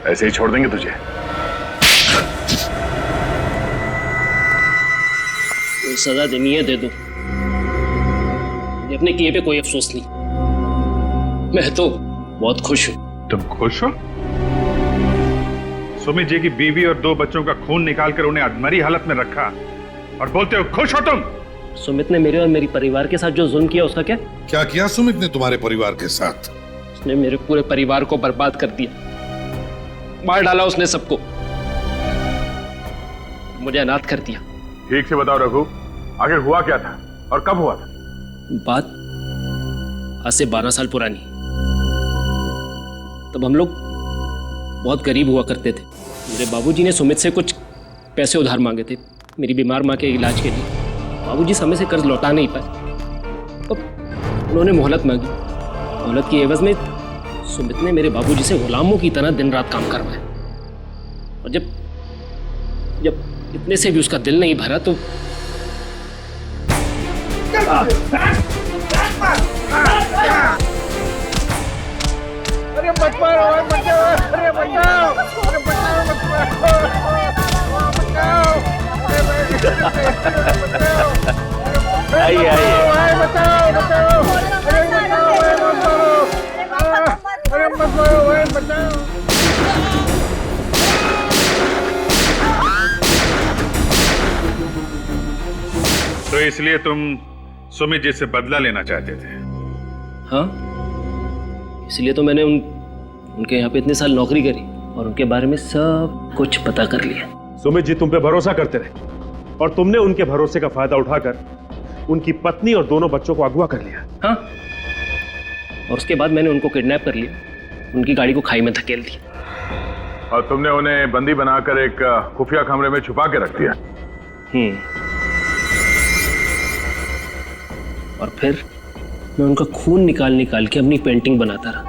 ऐसे ही छोड़ देंगे तुझे? कोई सजा देनी है दे दो, अपने किए पे कोई अफसोस नहीं। मैं तो बहुत खुश हूँ। तुम खुश हो? सुमित जी की बीवी और 2 बच्चों का खून निकालकर उन्हें अधमरी हालत में रखा और बोलते हो खुश हो तुम? सुमित ने मेरे और मेरी परिवार के साथ जो जुल्म किया उसका क्या? क्या किया सुमित ने तुम्हारे परिवार के साथ? उसने मेरे पूरे परिवार को बर्बाद कर दिया, मार डाला उसने सबको, मुझे अनाथ कर दिया। ठीक से बताओ रघु, आखिर हुआ क्या था और कब हुआ था? बात आज से 12 साल पुरानी। तब हम लोग बहुत गरीब हुआ करते थे। मेरे बाबूजी ने सुमित से कुछ पैसे उधार मांगे थे मेरी बीमार माँ के इलाज के लिए। बाबूजी समय से कर्ज लौटा नहीं पाए, तो उन्होंने मोहलत मांगी। मोहलत की एवज में सुमित ने मेरे बाबूजी से गुलामों की तरह दिन रात काम करवाया। और जब इतने से भी उसका दिल नहीं भरा तो अरे मत मारो, बचाओ, अरे बचाओ, अरे बचाओ, मत मारो, बचाओ, आइए आइए, बचाओ, बचाओ, अरे बचाओ, अरे मत मारो, बचाओ। तो इसलिए तुम सुमित जी से बदला लेना चाहते थे? हाँ, इसलिए तो मैंने उनके यहाँ पे इतने साल नौकरी करी और उनके बारे में सब कुछ पता कर लिया। सुमित जी तुम पे भरोसा करते रहे और तुमने उनके भरोसे का फायदा उठाकर उनकी पत्नी और दोनों बच्चों को अगवा कर लिया। हाँ, और उसके बाद मैंने उनको किडनैप कर लिया, उनकी गाड़ी को खाई में धकेल दिया। और तुमने उन्हें बंदी बनाकर एक खुफिया कमरे में छुपा के रख दिया। और फिर मैं उनका खून निकाल के अपनी पेंटिंग बनाता रहा।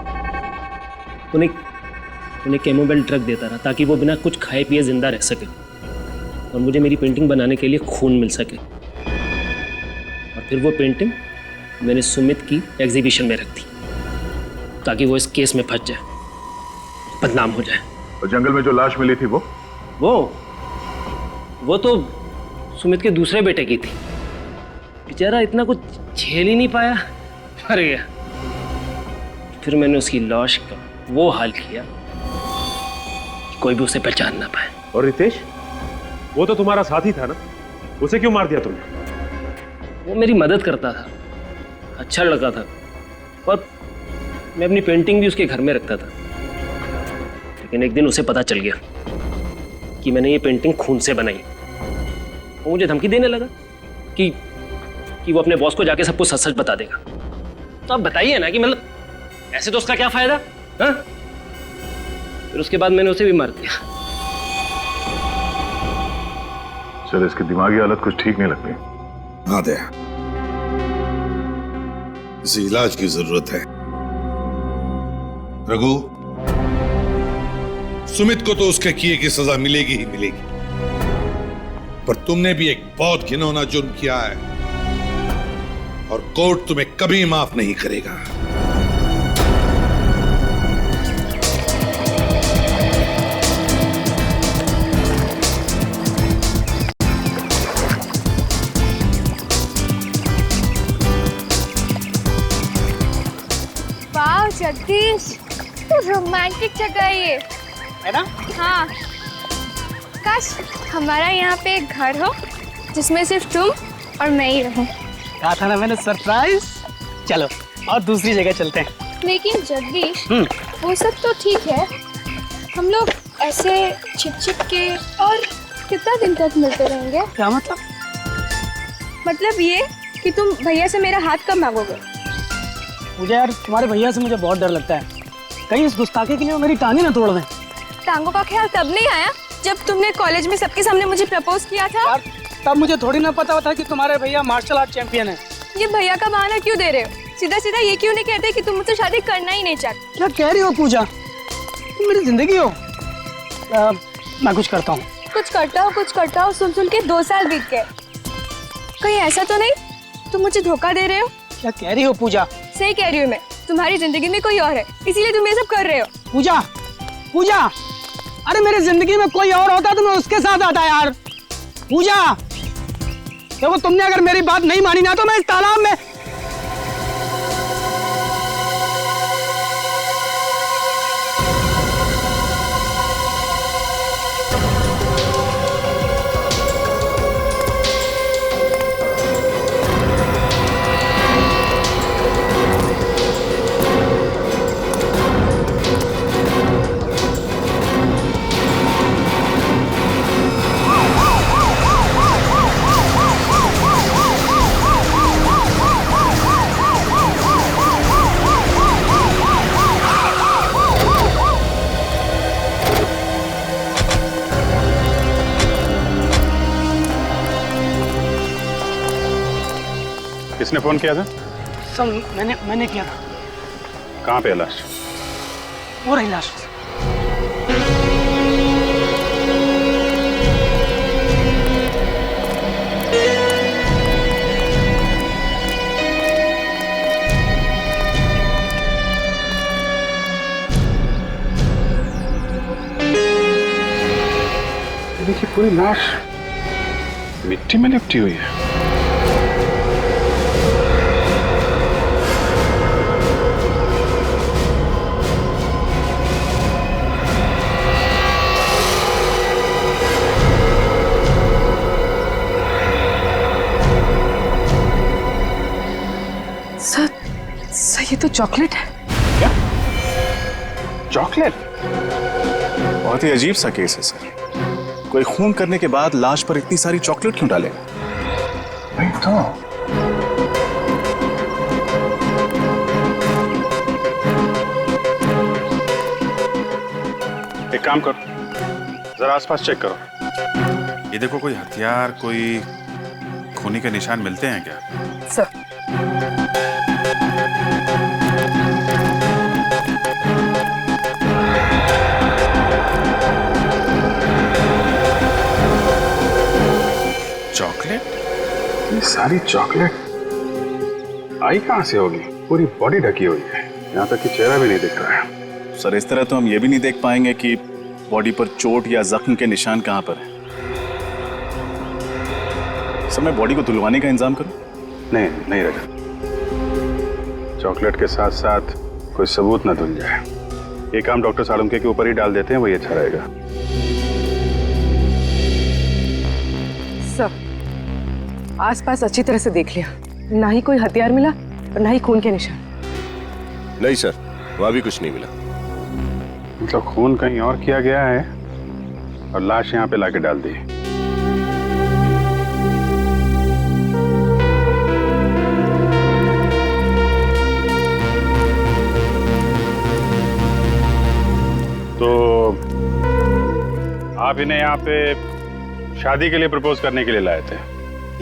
उन्हें केमोबेल ड्रग देता रहा ताकि वो बिना कुछ खाए पिए जिंदा रह सके और मुझे मेरी पेंटिंग बनाने के लिए खून मिल सके। और फिर वो पेंटिंग मैंने सुमित की एग्जीबिशन में रख दी ताकि वो इस केस में फंस जाए, बदनाम हो जाए। और जंगल में जो लाश मिली थी वो तो सुमित के दूसरे बेटे की थी। बेचारा इतना कुछ झेल ही नहीं पाया, मर गया। फिर मैंने उसकी लाश का वो हाल किया कि कोई भी उसे पहचान ना पाए। और रितेश, वो तो तुम्हारा साथी था ना, उसे क्यों मार दिया तुमने? वो मेरी मदद करता था, अच्छा लड़का था, और मैं अपनी पेंटिंग भी उसके घर में रखता था। लेकिन एक दिन उसे पता चल गया कि मैंने ये पेंटिंग खून से बनाई। वो मुझे धमकी देने लगा कि वो अपने बॉस को जाके सब कुछ सच सच बता देगा। तो आप बताइए ना कि मतलब ऐसे तो उसका क्या फायदा? हाँ? फिर उसके बाद मैंने उसे भी मार दिया। सर, इसकी दिमागी हालत कुछ ठीक नहीं लगती। हाँ दया, इसे इलाज की जरूरत है। रघु, सुमित को तो उसके किए की सजा मिलेगी ही मिलेगी, पर तुमने भी एक बहुत घिनौना जुर्म किया है और कोर्ट तुम्हें कभी माफ नहीं करेगा। वाह जगदीश, तो रोमांटिक जगह है ये, है ना? हाँ, काश हमारा यहाँ पे एक घर हो जिसमें सिर्फ तुम और मैं ही रहूं। कहा था ना मैंने, सरप्राइज। चलो और दूसरी जगह चलते हैं। लेकिन जगदीश, वो सब तो ठीक है, हम लोग ऐसे छिप के और कितना दिन तक मिलते रहेंगे? क्या मतलब? मतलब ये कि तुम भैया से मेरा हाथ कब मांगोगे? मुझे यार तुम्हारे भैया से मुझे बहुत डर लगता है, कहीं इस गुस्ताखी के लिए मेरी टांगे ना तोड़ दें। टांगों का ख्याल तब नहीं आया जब तुमने कॉलेज में सबके सामने मुझे प्रपोज किया था। यार, तब मुझे थोड़ी ना पता था कि तुम्हारे भैया मार्शल आर्ट चैंपियन है। ये भैया का बहाना क्यों दे रहे हो? सीधा सीधा ये क्यों नहीं कहते कि तुम मुझसे शादी करना ही नहीं चाहते? क्या कह रही हो पूजा? तुम मेरी जिंदगी हो। मैं कुछ करता हूँ। कुछ करता हूँ सुन के 2 साल बीत गए। कहीं ऐसा तो नहीं तुम मुझे धोखा दे रहे हो? क्या कह रही हो पूजा? सही कह रही हूँ मैं, तुम्हारी जिंदगी में कोई और है, इसीलिए तुम ये सब कर रहे हो। पूजा, पूजा, अरे मेरी जिंदगी में कोई और होता तो मैं उसके साथ आता यार। पूजा, देखो तुमने अगर मेरी बात नहीं मानी ना तो मैं इस तालाब में। किसने फोन किया था? सब मैंने किया था। कहाँ पे है लाश? वो रही लाश। देखिए, पूरी लाश मिट्टी में लिपटी हुई है। सर ये तो चॉकलेट है। क्या? चॉकलेट? बहुत ही अजीब सा केस है सर। कोई खून करने के बाद लाश पर इतनी सारी चॉकलेट क्यों डाले? नहीं तो एक काम करो, जरा आसपास चेक करो। ये देखो, कोई हथियार, कोई खूनी के निशान मिलते हैं क्या? Sir chocolate? ये सारी चॉकलेट आई कहां से होगी? पूरी बॉडी ढकी हुई है, यहाँ तक कि चेहरा भी नहीं दिख रहा है। सर, इस तरह तो हम ये भी नहीं देख पाएंगे कि बॉडी पर चोट या जख्म के निशान कहां पर है। सर, मैं बॉडी को धुलवाने का इंतजाम करूं? नहीं नहीं रखा। चॉकलेट के साथ साथ कोई सबूत न धुल जाए। ये काम डॉक्टर सालुंके के ऊपर ही डाल देते हैं, वही अच्छा रहेगा। सर, आसपास अच्छी तरह से देख लिया, ना ही कोई हथियार मिला और ना ही खून के निशान। नहीं सर, वहां भी कुछ नहीं मिला। मतलब खून कहीं और किया गया है और लाश यहाँ पे लाके डाल दी। तो आप इन्हें यहाँ पे शादी के लिए प्रपोज करने के लिए लाए थे?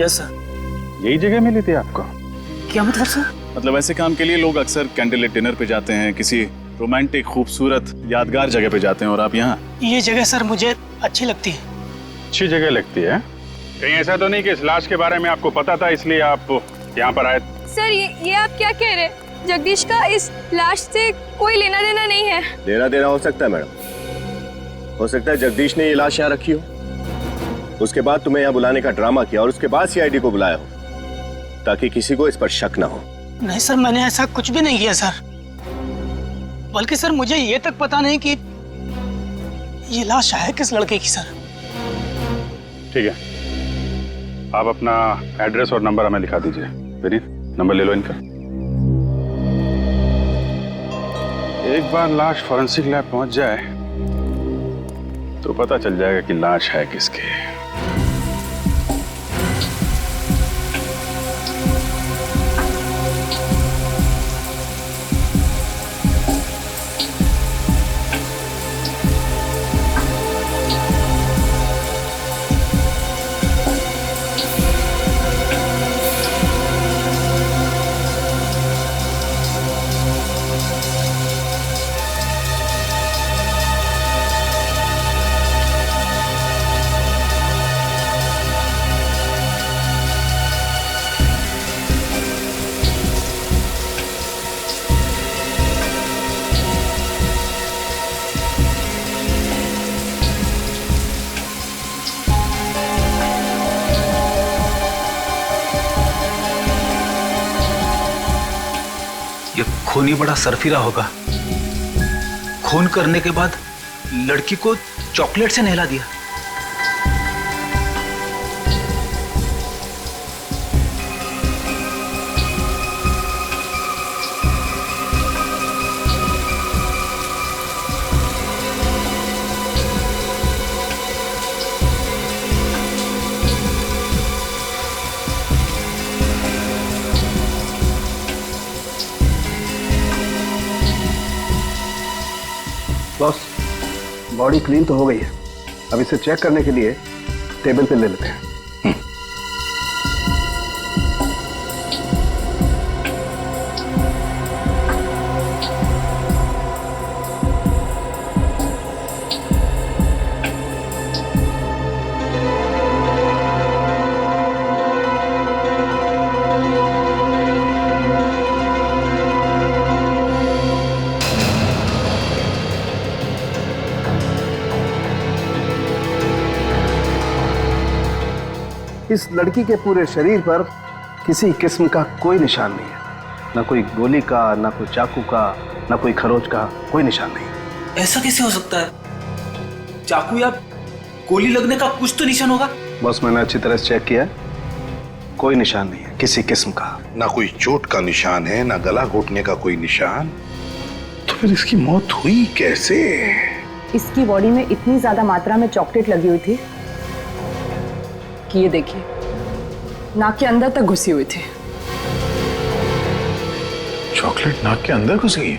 Yes sir. यही जगह मिली थी आपको? क्या मतलब सर? मतलब ऐसे काम के लिए लोग अक्सर कैंडल डिनर पे जाते हैं, किसी रोमांटिक खूबसूरत यादगार जगह पे जाते हैं, और आप यहाँ? ये जगह सर मुझे अच्छी लगती है। अच्छी जगह लगती है? कहीं ऐसा तो नहीं कि इस लाश के बारे में आपको पता था इसलिए आप यहाँ पर आए? सर ये आप क्या कह रहे हैं? जगदीश का इस लाश से कोई लेना देना नहीं है। लेना देना हो सकता है मैडम। हो सकता है जगदीश ने ये लाश यहाँ रखी हो, उसके बाद तुम्हें यहाँ बुलाने का ड्रामा किया और उसके बाद सीआईडी को बुलाया हो ताकि किसी को इस पर शक ना हो। नहीं सर, मैंने ऐसा कुछ भी नहीं किया सर। बल्कि सर मुझे ये तक पता नहीं कि ये लाश है किस लड़के की सर। ठीक है, आप अपना एड्रेस और नंबर हमें लिखा दीजिए। विनीत, नंबर ले लो इनका। एक बार लाश फॉरेंसिक लैब पहुंच जाए तो पता चल जाएगा कि लाश है किसकी। खूनी बड़ा सरफिरा होगा। खून करने के बाद लड़की को चॉकलेट से नहला दिया। बॉस, बॉडी क्लीन तो हो गई है, अब इसे चेक करने के लिए टेबल पे ले लेते हैं। इस लड़की के पूरे शरीर पर किसी किस्म का कोई निशान नहीं है, ना कोई गोली का, ना कोई चाकू का, ना कोई खरोच का, कोई निशान नहीं। ऐसा कैसे हो सकता है? चाकू या गोली लगने का कुछ तो निशान होगा। बस मैंने अच्छी तरह से चेक किया, कोई निशान नहीं है किसी किस्म का। ना कोई चोट का निशान है, ना गला घोटने का कोई निशान। तो फिर इसकी मौत हुई कैसे? इसकी बॉडी में इतनी ज्यादा मात्रा में चॉकलेट लगी हुई थी कि ये देखिए नाक के अंदर तक घुसी हुई थी। चॉकलेट नाक के अंदर घुस गई?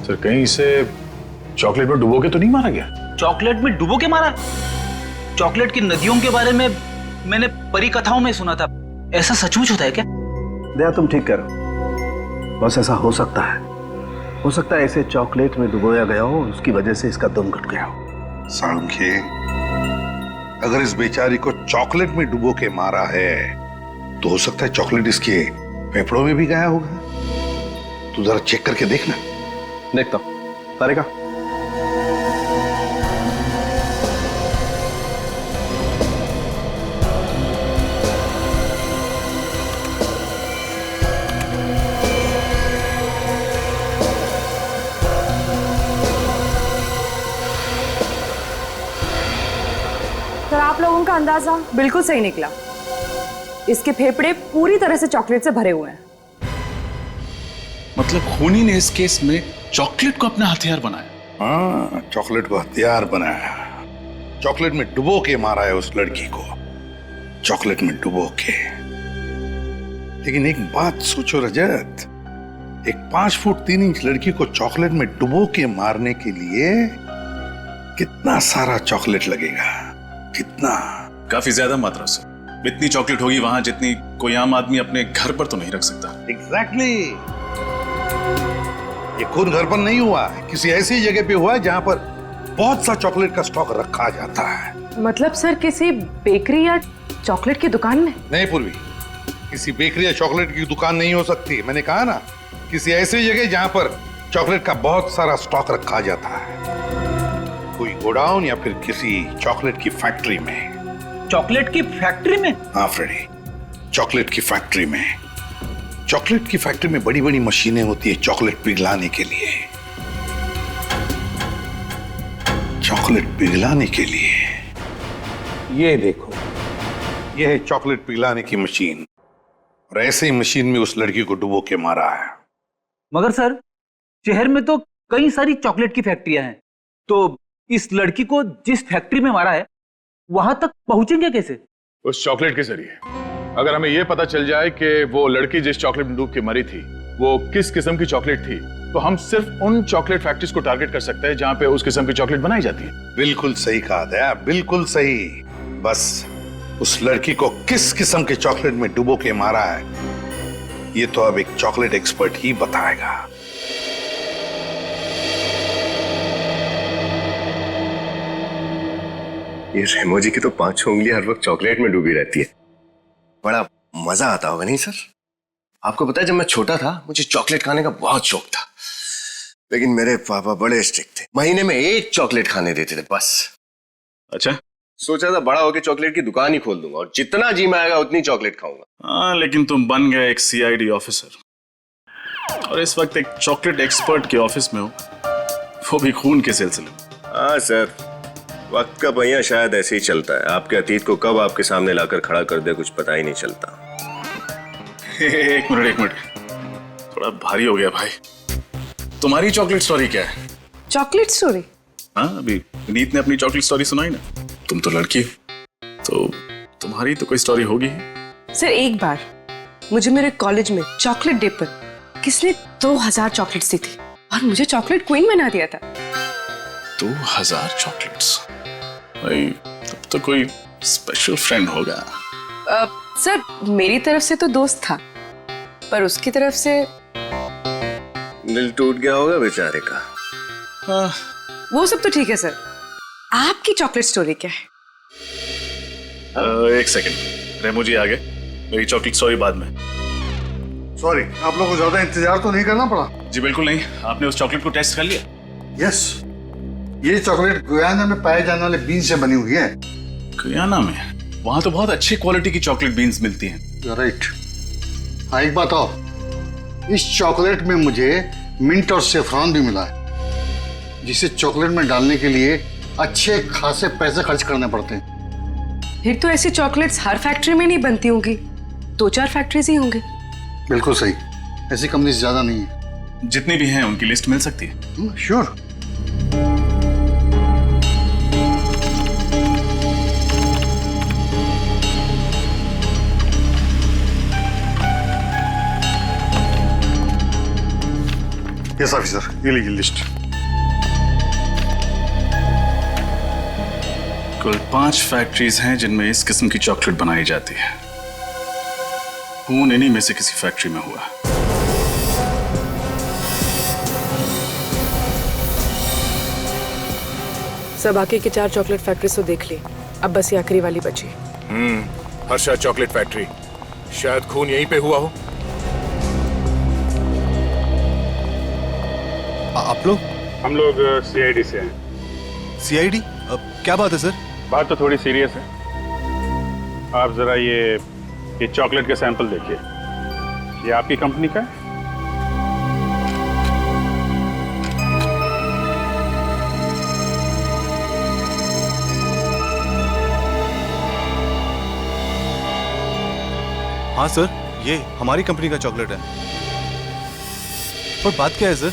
सर कहीं इसे चॉकलेट में डुबो के तो नहीं मारा गया? चॉकलेट में डुबो के मारा? चॉकलेट की नदियों के बारे में मैंने परी कथाओं में सुना था, ऐसा सचमुच होता है क्या? दया, तुम ठीक करो। बस ऐसा हो सकता है इसे चॉकलेट में डुबोया गया हो, उसकी वजह से इसका दम घुट गया हो। सालुंखे, अगर इस बेचारी को चॉकलेट में डुबो के मारा है तो हो सकता है चॉकलेट इसके फेफड़ों में भी गया होगा। तू जरा चेक करके देखना। देखता हूं। तारिका, अंदाजा बिल्कुल सही निकला। इसके फेफड़े पूरी तरह से चॉकलेट से भरे हुए हैं। मतलब खूनी ने इस केस में चॉकलेट को अपना हथियार बनाया? हाँ, चॉकलेट को हथियार बनाया। चॉकलेट में डुबो के मारा है उस लड़की को, चॉकलेट में डुबो के। लेकिन एक बात सोचो रजत, एक 5 फुट 3 इंच लड़की को चॉकलेट में डुबो के मारने के लिए कितना सारा चॉकलेट लगेगा? कितना? काफी ज्यादा मात्रा से। इतनी चॉकलेट होगी वहां जितनी कोई आम आदमी अपने घर पर तो नहीं रख सकता। एग्जैक्टली। ये खून घर पर नहीं हुआ है, किसी ऐसी जगह पे हुआ है जहां पर बहुत सा चॉकलेट का स्टॉक रखा जाता है। मतलब सर किसी बेकरी या चॉकलेट की दुकान में? नहीं पूर्वी, किसी बेकरी या चॉकलेट की दुकान नहीं हो सकती। मैंने कहा ना, किसी ऐसी जगह जहां पर चॉकलेट का बहुत सारा स्टॉक रखा जाता है। कोई गोडाउन या फिर किसी चॉकलेट की फैक्ट्री में। चॉकलेट की फैक्ट्री में? हाँ फ्रेडी, चॉकलेट की फैक्ट्री में। चॉकलेट की फैक्ट्री में बड़ी बड़ी मशीनें होती है चॉकलेट पिघलाने के लिए। चॉकलेट पिघलाने के लिए। ये देखो, ये है चॉकलेट पिघलाने की मशीन, और ऐसे ही मशीन में उस लड़की को डुबो के मारा है। मगर सर, शहर में तो कई सारी चॉकलेट की फैक्ट्रियां हैं, तो इस लड़की को जिस फैक्ट्री में मारा है वहां तक पहुंचेंगे कैसे? उस चॉकलेट के जरिए। अगर हमें यह पता चल जाए कि वो लड़की जिस चॉकलेट में डूब के मरी थी वो किस किस्म की चॉकलेट थी, तो हम सिर्फ उन चॉकलेट फैक्ट्रीज को टारगेट कर सकते हैं जहां पे उस किस्म की चॉकलेट बनाई जाती है। बिल्कुल सही कहा दया, बिल्कुल सही। बस उस लड़की को किस किस्म के चॉकलेट में डुबो के मारा है, ये तो अब एक चॉकलेट एक्सपर्ट ही बताएगा। ये रेमो जी की तो 5 उंगलियां हर वक्त चॉकलेट में डूबी रहती है। बड़ा मजा आता होगा नहीं सर? आपको पता है, जब मैं छोटा था मुझे चॉकलेट खाने का बहुत शौक था, लेकिन मेरे पापा बड़े स्ट्रिक्ट थे। महीने में 1 चॉकलेट खाने देते थे बस। अच्छा, सोचा था बड़ा होकर चॉकलेट की दुकान ही खोल दूंगा और जितना जी में आएगा उतनी चॉकलेट खाऊंगा। हाँ, लेकिन तुम बन गए एक सीआईडी ऑफिसर, और इस वक्त एक चॉकलेट एक्सपर्ट के ऑफिस में हो, वो भी खून के सिलसिले में। हाँ सर, वक्त का पहिया शायद ऐसे ही चलता है। आपके अतीत को कब आपके सामने लाकर खड़ा कर दे कुछ पता ही नहीं चलता। एक मिनट, थोड़ा भारी हो गया भाई। तुम्हारी चॉकलेट स्टोरी क्या है? Chocolate story? हाँ, अभी विनीत ने अपनी चॉकलेट स्टोरी सुनाई ना। तुम तो लड़की हो, तो तुम्हारी तो कोई स्टोरी होगी। सर, एक बार मुझे मेरे कॉलेज में चॉकलेट डे पर किसने 2000 चॉकलेट्स दी थी और मुझे चॉकलेट क्वीन बना दिया था। 2000 चॉकलेट्स? भाई, तब तो कोई स्पेशल फ्रेंड होगा। सर, मेरी तरफ से तो दोस्त था, पर उसकी तरफ से दिल टूट गया होगा बेचारे का। हाँ, वो सब तो ठीक है सर। आपकी चॉकलेट स्टोरी क्या है? एक सेकंड, रेमो जी आ गए, मेरी चॉकलेट स्टोरी बाद में। सॉरी, आप लोगों को ज्यादा इंतजार तो नहीं करना पड़ा? जी बिल्कुल नहीं। आपने उस चॉकलेट को टेस्ट कर लिया? यस, ये चॉकलेट गुयाना में पाए जाने वाले बीन से बनी हुई है। गुयाना में? वहां तो बहुत अच्छी क्वालिटी की चॉकलेट बीन्स मिलती हैं। राइट। हाँ, एक बात और, इस चॉकलेट में मुझे मिंट और सेफ्रॉन भी मिला है, जिसे चॉकलेट में डालने के लिए अच्छे खासे पैसे खर्च करने पड़ते हैं। फिर तो ऐसी चॉकलेट्स हर फैक्ट्री में नहीं बनती होंगी, 2-4 फैक्ट्रीज ही होंगे। बिल्कुल सही, ऐसी कंपनी ज्यादा नहीं है। जितनी भी हैं उनकी लिस्ट मिल सकती है? श्योर। यस ऑफिसर, ये लीजिए लिस्ट। कुल 5 फैक्ट्रीज हैं जिनमें इस किस्म की चॉकलेट बनाई जाती है। खून इन्हीं में से किसी फैक्ट्री में हुआ। सब बाकी की 4 चॉकलेट फैक्ट्रीज तो देख ली, अब बस ये आखिरी वाली बची। हर्षा चॉकलेट फैक्ट्री, शायद खून यहीं पे हुआ हो। आप लोग? हम लोग सीआईडी से हैं। सीआईडी? क्या बात है सर? बात तो थोड़ी सीरियस है। आप जरा ये चॉकलेट के सैंपल देखिए। ये आपकी कंपनी का है? हाँ सर, ये हमारी कंपनी का चॉकलेट है। पर बात क्या है सर?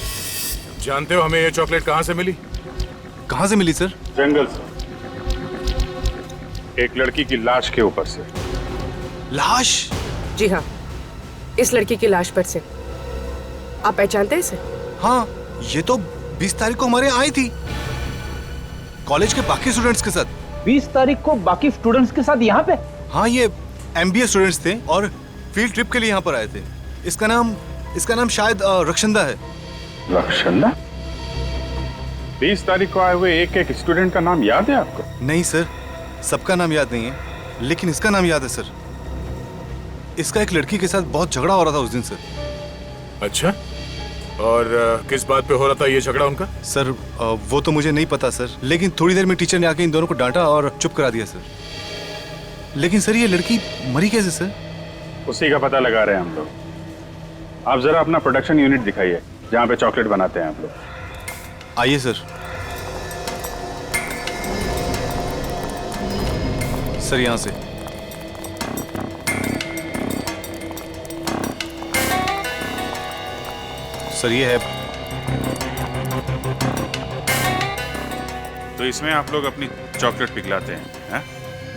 जानते हो हमें ये चॉकलेट कहाँ से मिली? कहाँ से मिली सर? जंगल से, एक लड़की की लाश के ऊपर से। लाश? जी हाँ, इस लड़की की लाश पर से। आप पहचानते हैं इसे? हाँ, ये तो 20 तारीख को हमारे यहाँ आई थी कॉलेज के बाकी स्टूडेंट्स के साथ। 20 तारीख को बाकी स्टूडेंट्स के साथ यहाँ पे? हाँ, ये MBA स्टूडेंट्स थे और फील्ड ट्रिप के लिए यहाँ पर आए थे। इसका नाम शायद रक्षंदा है। रक्षंदा? 20 तारीख को आए हुए एक स्टूडेंट का नाम याद है आपको? नहीं सर, सबका नाम याद नहीं है, लेकिन इसका नाम याद है सर। इसका एक लड़की के साथ बहुत झगड़ा हो रहा था उस दिन सर। अच्छा, और किस बात पे हो रहा था ये झगड़ा उनका? सर वो तो मुझे नहीं पता सर, लेकिन थोड़ी देर में टीचर ने आके इन दोनों को डांटा और चुप करा दिया सर। लेकिन सर ये लड़की मरी कैसे सर? उसी का पता लगा रहे हैं हम लोग। आप जरा अपना प्रोडक्शन यूनिट दिखाइए जहाँ पे चॉकलेट बनाते हैं आप लोग। आइए सर। सर यहाँ से। सर ये है। तो इसमें आप लोग अपनी चॉकलेट पिघलाते हैं?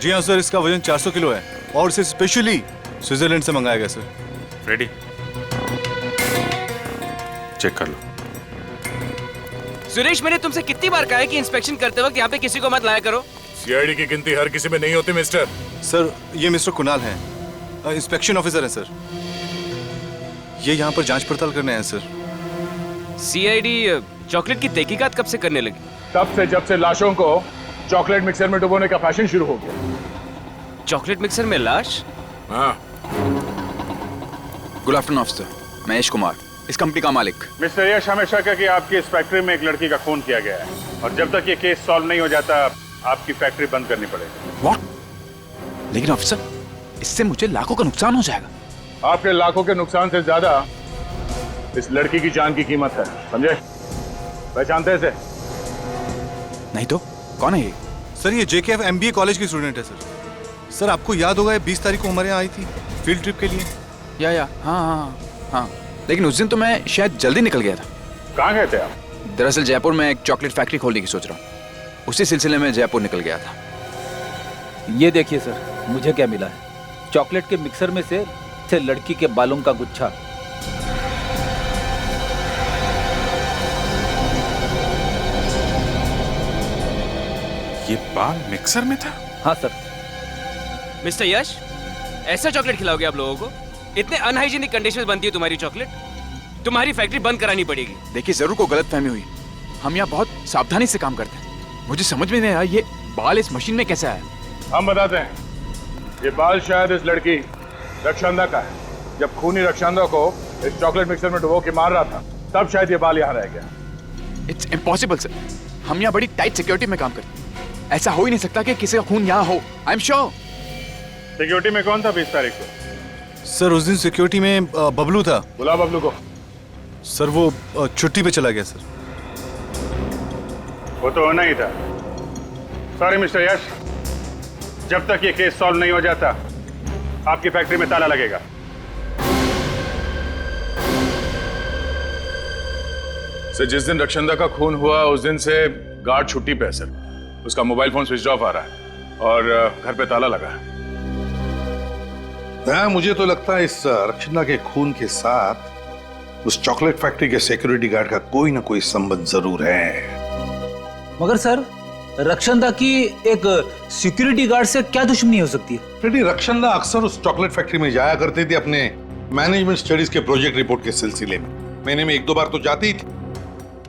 जी हाँ सर, इसका वजन 400 किलो है और इसे स्पेशली स्विट्जरलैंड से मंगाया गया सर। रेडी? चेक कर लो। सुरेश, मैंने तुमसे कितनी बार कहा है कि इंस्पेक्शन करते वक्त यहाँ पे किसी को मत लाया करो। CID की गिनती हर किसी में नहीं होती मिस्टर। सर ये मिस्टर कुणाल हैं, इंस्पेक्शन ऑफिसर हैं सर। ये यहाँ पर जांच पड़ताल करने आए सर। CID चॉकलेट की तहकीकात कब से करने लगी? तब से जब से लाशों को चॉकलेट मिक्सर में डुबोने का फैशन शुरू हो गया। चॉकलेट मिक्सर में लाश? हाँ। गुड आफ्टरनून ऑफिसर, मैं यश कुमार, इस कंपनी का मालिक। मिस्टर यश, हमें शक है कि आपकी इस फैक्ट्री में एक लड़की का खून किया गया है और जब तक ये केस सॉल्व नहीं हो जाता आपकी फैक्ट्री बंद करनी पड़ेगी। व्हाट? लेकिन ऑफिसर, इससे मुझे लाखों का नुकसान हो जाएगा। आपके लाखों के नुकसान से ज्यादा इस लड़की की जान की कीमत है, समझे? पहचानते हैं इसे? नहीं तो कौन है ये? सर ये JKF MBA कॉलेज की स्टूडेंट है सर। सर आपको याद होगा, 20 तारीख को हमारे यहाँ आई थी फील्ड ट्रिप के लिए। हाँ, लेकिन उस दिन तो मैं शायद जल्दी निकल गया था। कहाँ गए थे आप? दरअसल जयपुर में एक चॉकलेट फैक्ट्री खोलने की सोच रहा हूँ, उसी सिलसिले में जयपुर निकल गया था। ये देखिए सर, मुझे क्या मिला है? चॉकलेट के मिक्सर में से लड़की के बालों का गुच्छा। ये बाल मिक्सर में था? हाँ सर। मिस्टर यश, ऐसा चॉकलेट खिलाओगे आप लोगों को? इतने अनहाइजीनिक कंडीशन में बनती है तुम्हारी चॉकलेट? तुम्हारी फैक्ट्री बंद करानी पड़ेगी। देखिए जरूर को गलतफहमी हुई, हम यहाँ बहुत सावधानी से काम करते हैं। मुझे समझ में नहीं आया ये बाल इस मशीन में कैसे आया। हम बताते हैं, ये बाल शायद इस लड़की रक्षंदा का है। जब खूनी रक्षंदा को इस चॉकलेट मिक्सर में डुबो के मार रहा था, तब शायद ये बाल यहाँ रह गया। इट्स इम्पॉसिबल सर, हम यहाँ बड़ी टाइट सिक्योरिटी में काम करते हैं, ऐसा हो ही नहीं सकता कि किसी का खून यहाँ हो। I am sure. सिक्योरिटी में कौन था 20 तारीख को? सर उस दिन सिक्योरिटी में बबलू था। बुला बबलू को। सर वो छुट्टी पे चला गया सर। वो तो होना ही था। सॉरी मिस्टर यश, जब तक ये केस सॉल्व नहीं हो जाता आपकी फैक्ट्री में ताला लगेगा। सर जिस दिन रक्षंदा का खून हुआ उस दिन से गार्ड छुट्टी पे है सर। उसका मोबाइल फोन स्विच ऑफ आ रहा है और घर पे ताला लगा है। मुझे तो लगता है इस रक्षंदा के खून के साथ उस चॉकलेट फैक्ट्री के सिक्योरिटी गार्ड का कोई ना कोई संबंध जरूर है। मगर सर, रक्षंदा की एक सिक्योरिटी गार्ड से क्या दुश्मनी हो सकती है? फ्रेडी, रक्षंदा अक्सर उस चॉकलेट फैक्ट्री में जाया करती थी अपने मैनेजमेंट स्टडीज के प्रोजेक्ट रिपोर्ट के सिलसिले में। महीने में 1-2 बार तो जाती थी।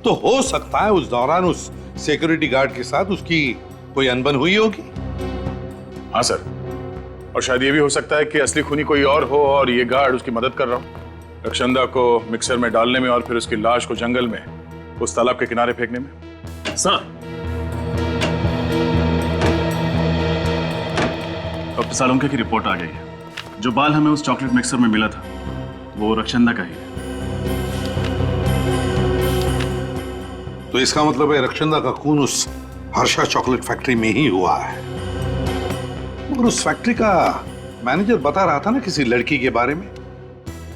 तो हो सकता है उस दौरान उस सिक्योरिटी गार्ड के साथ उसकी कोई अनबन हुई होगी। हाँ सर, और शायद ये भी हो सकता है कि असली खूनी कोई और हो और ये गार्ड उसकी मदद कर रहा हो रक्षंदा को मिक्सर में डालने में और फिर उसकी लाश को जंगल में उस तालाब के किनारे फेंकने में। सर, डॉक्टर सालुंके की रिपोर्ट आ गई है। जो बाल हमें उस चॉकलेट मिक्सर में मिला था वो रक्षंदा का ही है। तो इसका मतलब है रक्षंदा का खून उस हर्षा चॉकलेट फैक्ट्री में ही हुआ है। मगर उस फैक्ट्री का मैनेजर बता रहा था ना किसी लड़की के बारे में,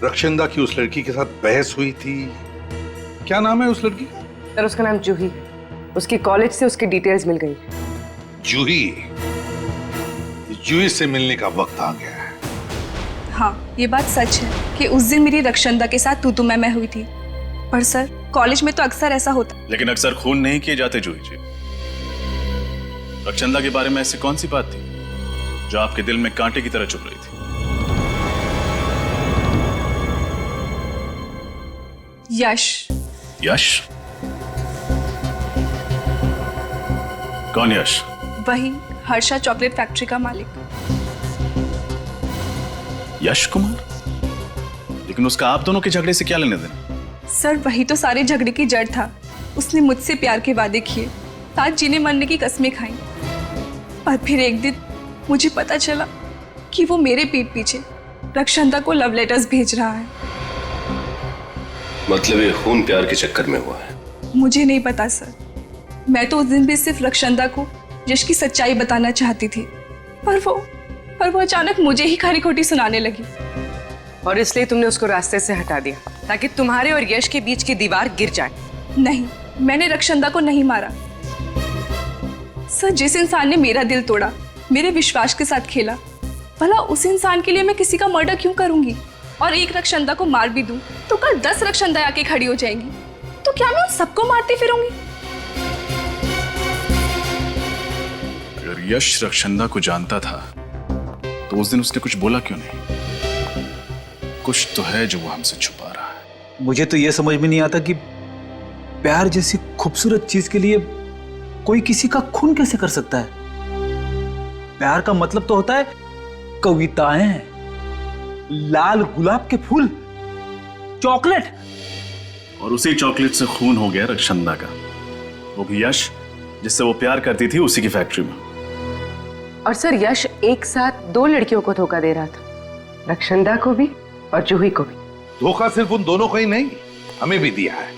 रक्षंदा की उस लड़की के साथ बहस हुई थी। क्या नाम है उस लड़की का? सर उसका नाम जूही। उसकी कॉलेज से उसकी डिटेल्स मिल गई। जूही? जूही से मिलने का वक्त आ गया है। हाँ, ये बात सच है कि उस दिन मेरी रक्षंदा के साथ तू मैं हुई थी, पर सर कॉलेज में तो अक्सर ऐसा होता। लेकिन अक्सर खून नहीं किए जाते जूही जी। रक्षंदा के बारे में ऐसी कौन सी बात थी जो आपके दिल में कांटे की तरह चुभ रही थी? यश। यश? कौन यश? वही हर्षा चॉकलेट फैक्ट्री का मालिक। यश कुमार? लेकिन उसका आप दोनों के झगड़े से क्या लेने देना? सर वही तो सारे झगड़े की जड़ था। उसने मुझसे प्यार के वादे किए, साथ जीने मरने की कस्में खाई, पर फिर एक दिन मुझे पता चला कि वो मेरे पीठ पीछे रक्षंदा को लव लेटर्स भेज रहा है। मतलब ये खून प्यार के चक्कर में हुआ है? मुझे नहीं पता सर, मैं तो उस दिन भी सिर्फ रक्षंदा को यश की सच्चाई बताना चाहती थी, पर वो अचानक मुझे ही खरी खोटी सुनाने लगी। और इसलिए तुमने उसको रास्ते से हटा दिया ताकि तुम्हारे और यश के बीच की दीवार गिर जाए। नहीं, मैंने रक्षंदा को नहीं मारा सर। जिस इंसान ने मेरा दिल तोड़ा, मेरे विश्वास के साथ खेला, भला उस इंसान के लिए मैं किसी का मर्डर क्यों करूंगी? और एक रक्षंदा को मार भी दूं तो कल 10 रक्षंदा आके खड़ी हो जाएंगी, तो क्या मैं उन सबको मारती फिरूंगी? अगर यश रक्षंदा को जानता था तो उस दिन उसने कुछ बोला क्यों नहीं? कुछ तो है जो वो हमसे छुपा रहा है। मुझे तो यह समझ में नहीं आता कि प्यार जैसी खूबसूरत चीज के लिए कोई किसी का खून कैसे कर सकता है। प्यार का मतलब तो होता है कविताएं, लाल गुलाब के फूल, चॉकलेट। और उसी चॉकलेट से खून हो गया रक्षंदा का, वो भी यश जिससे वो प्यार करती थी उसी की फैक्ट्री में। और सर यश एक साथ 2 लड़कियों को धोखा दे रहा था, रक्षंदा को भी और जूही को भी। धोखा सिर्फ उन दोनों को ही नहीं, हमें भी दिया है।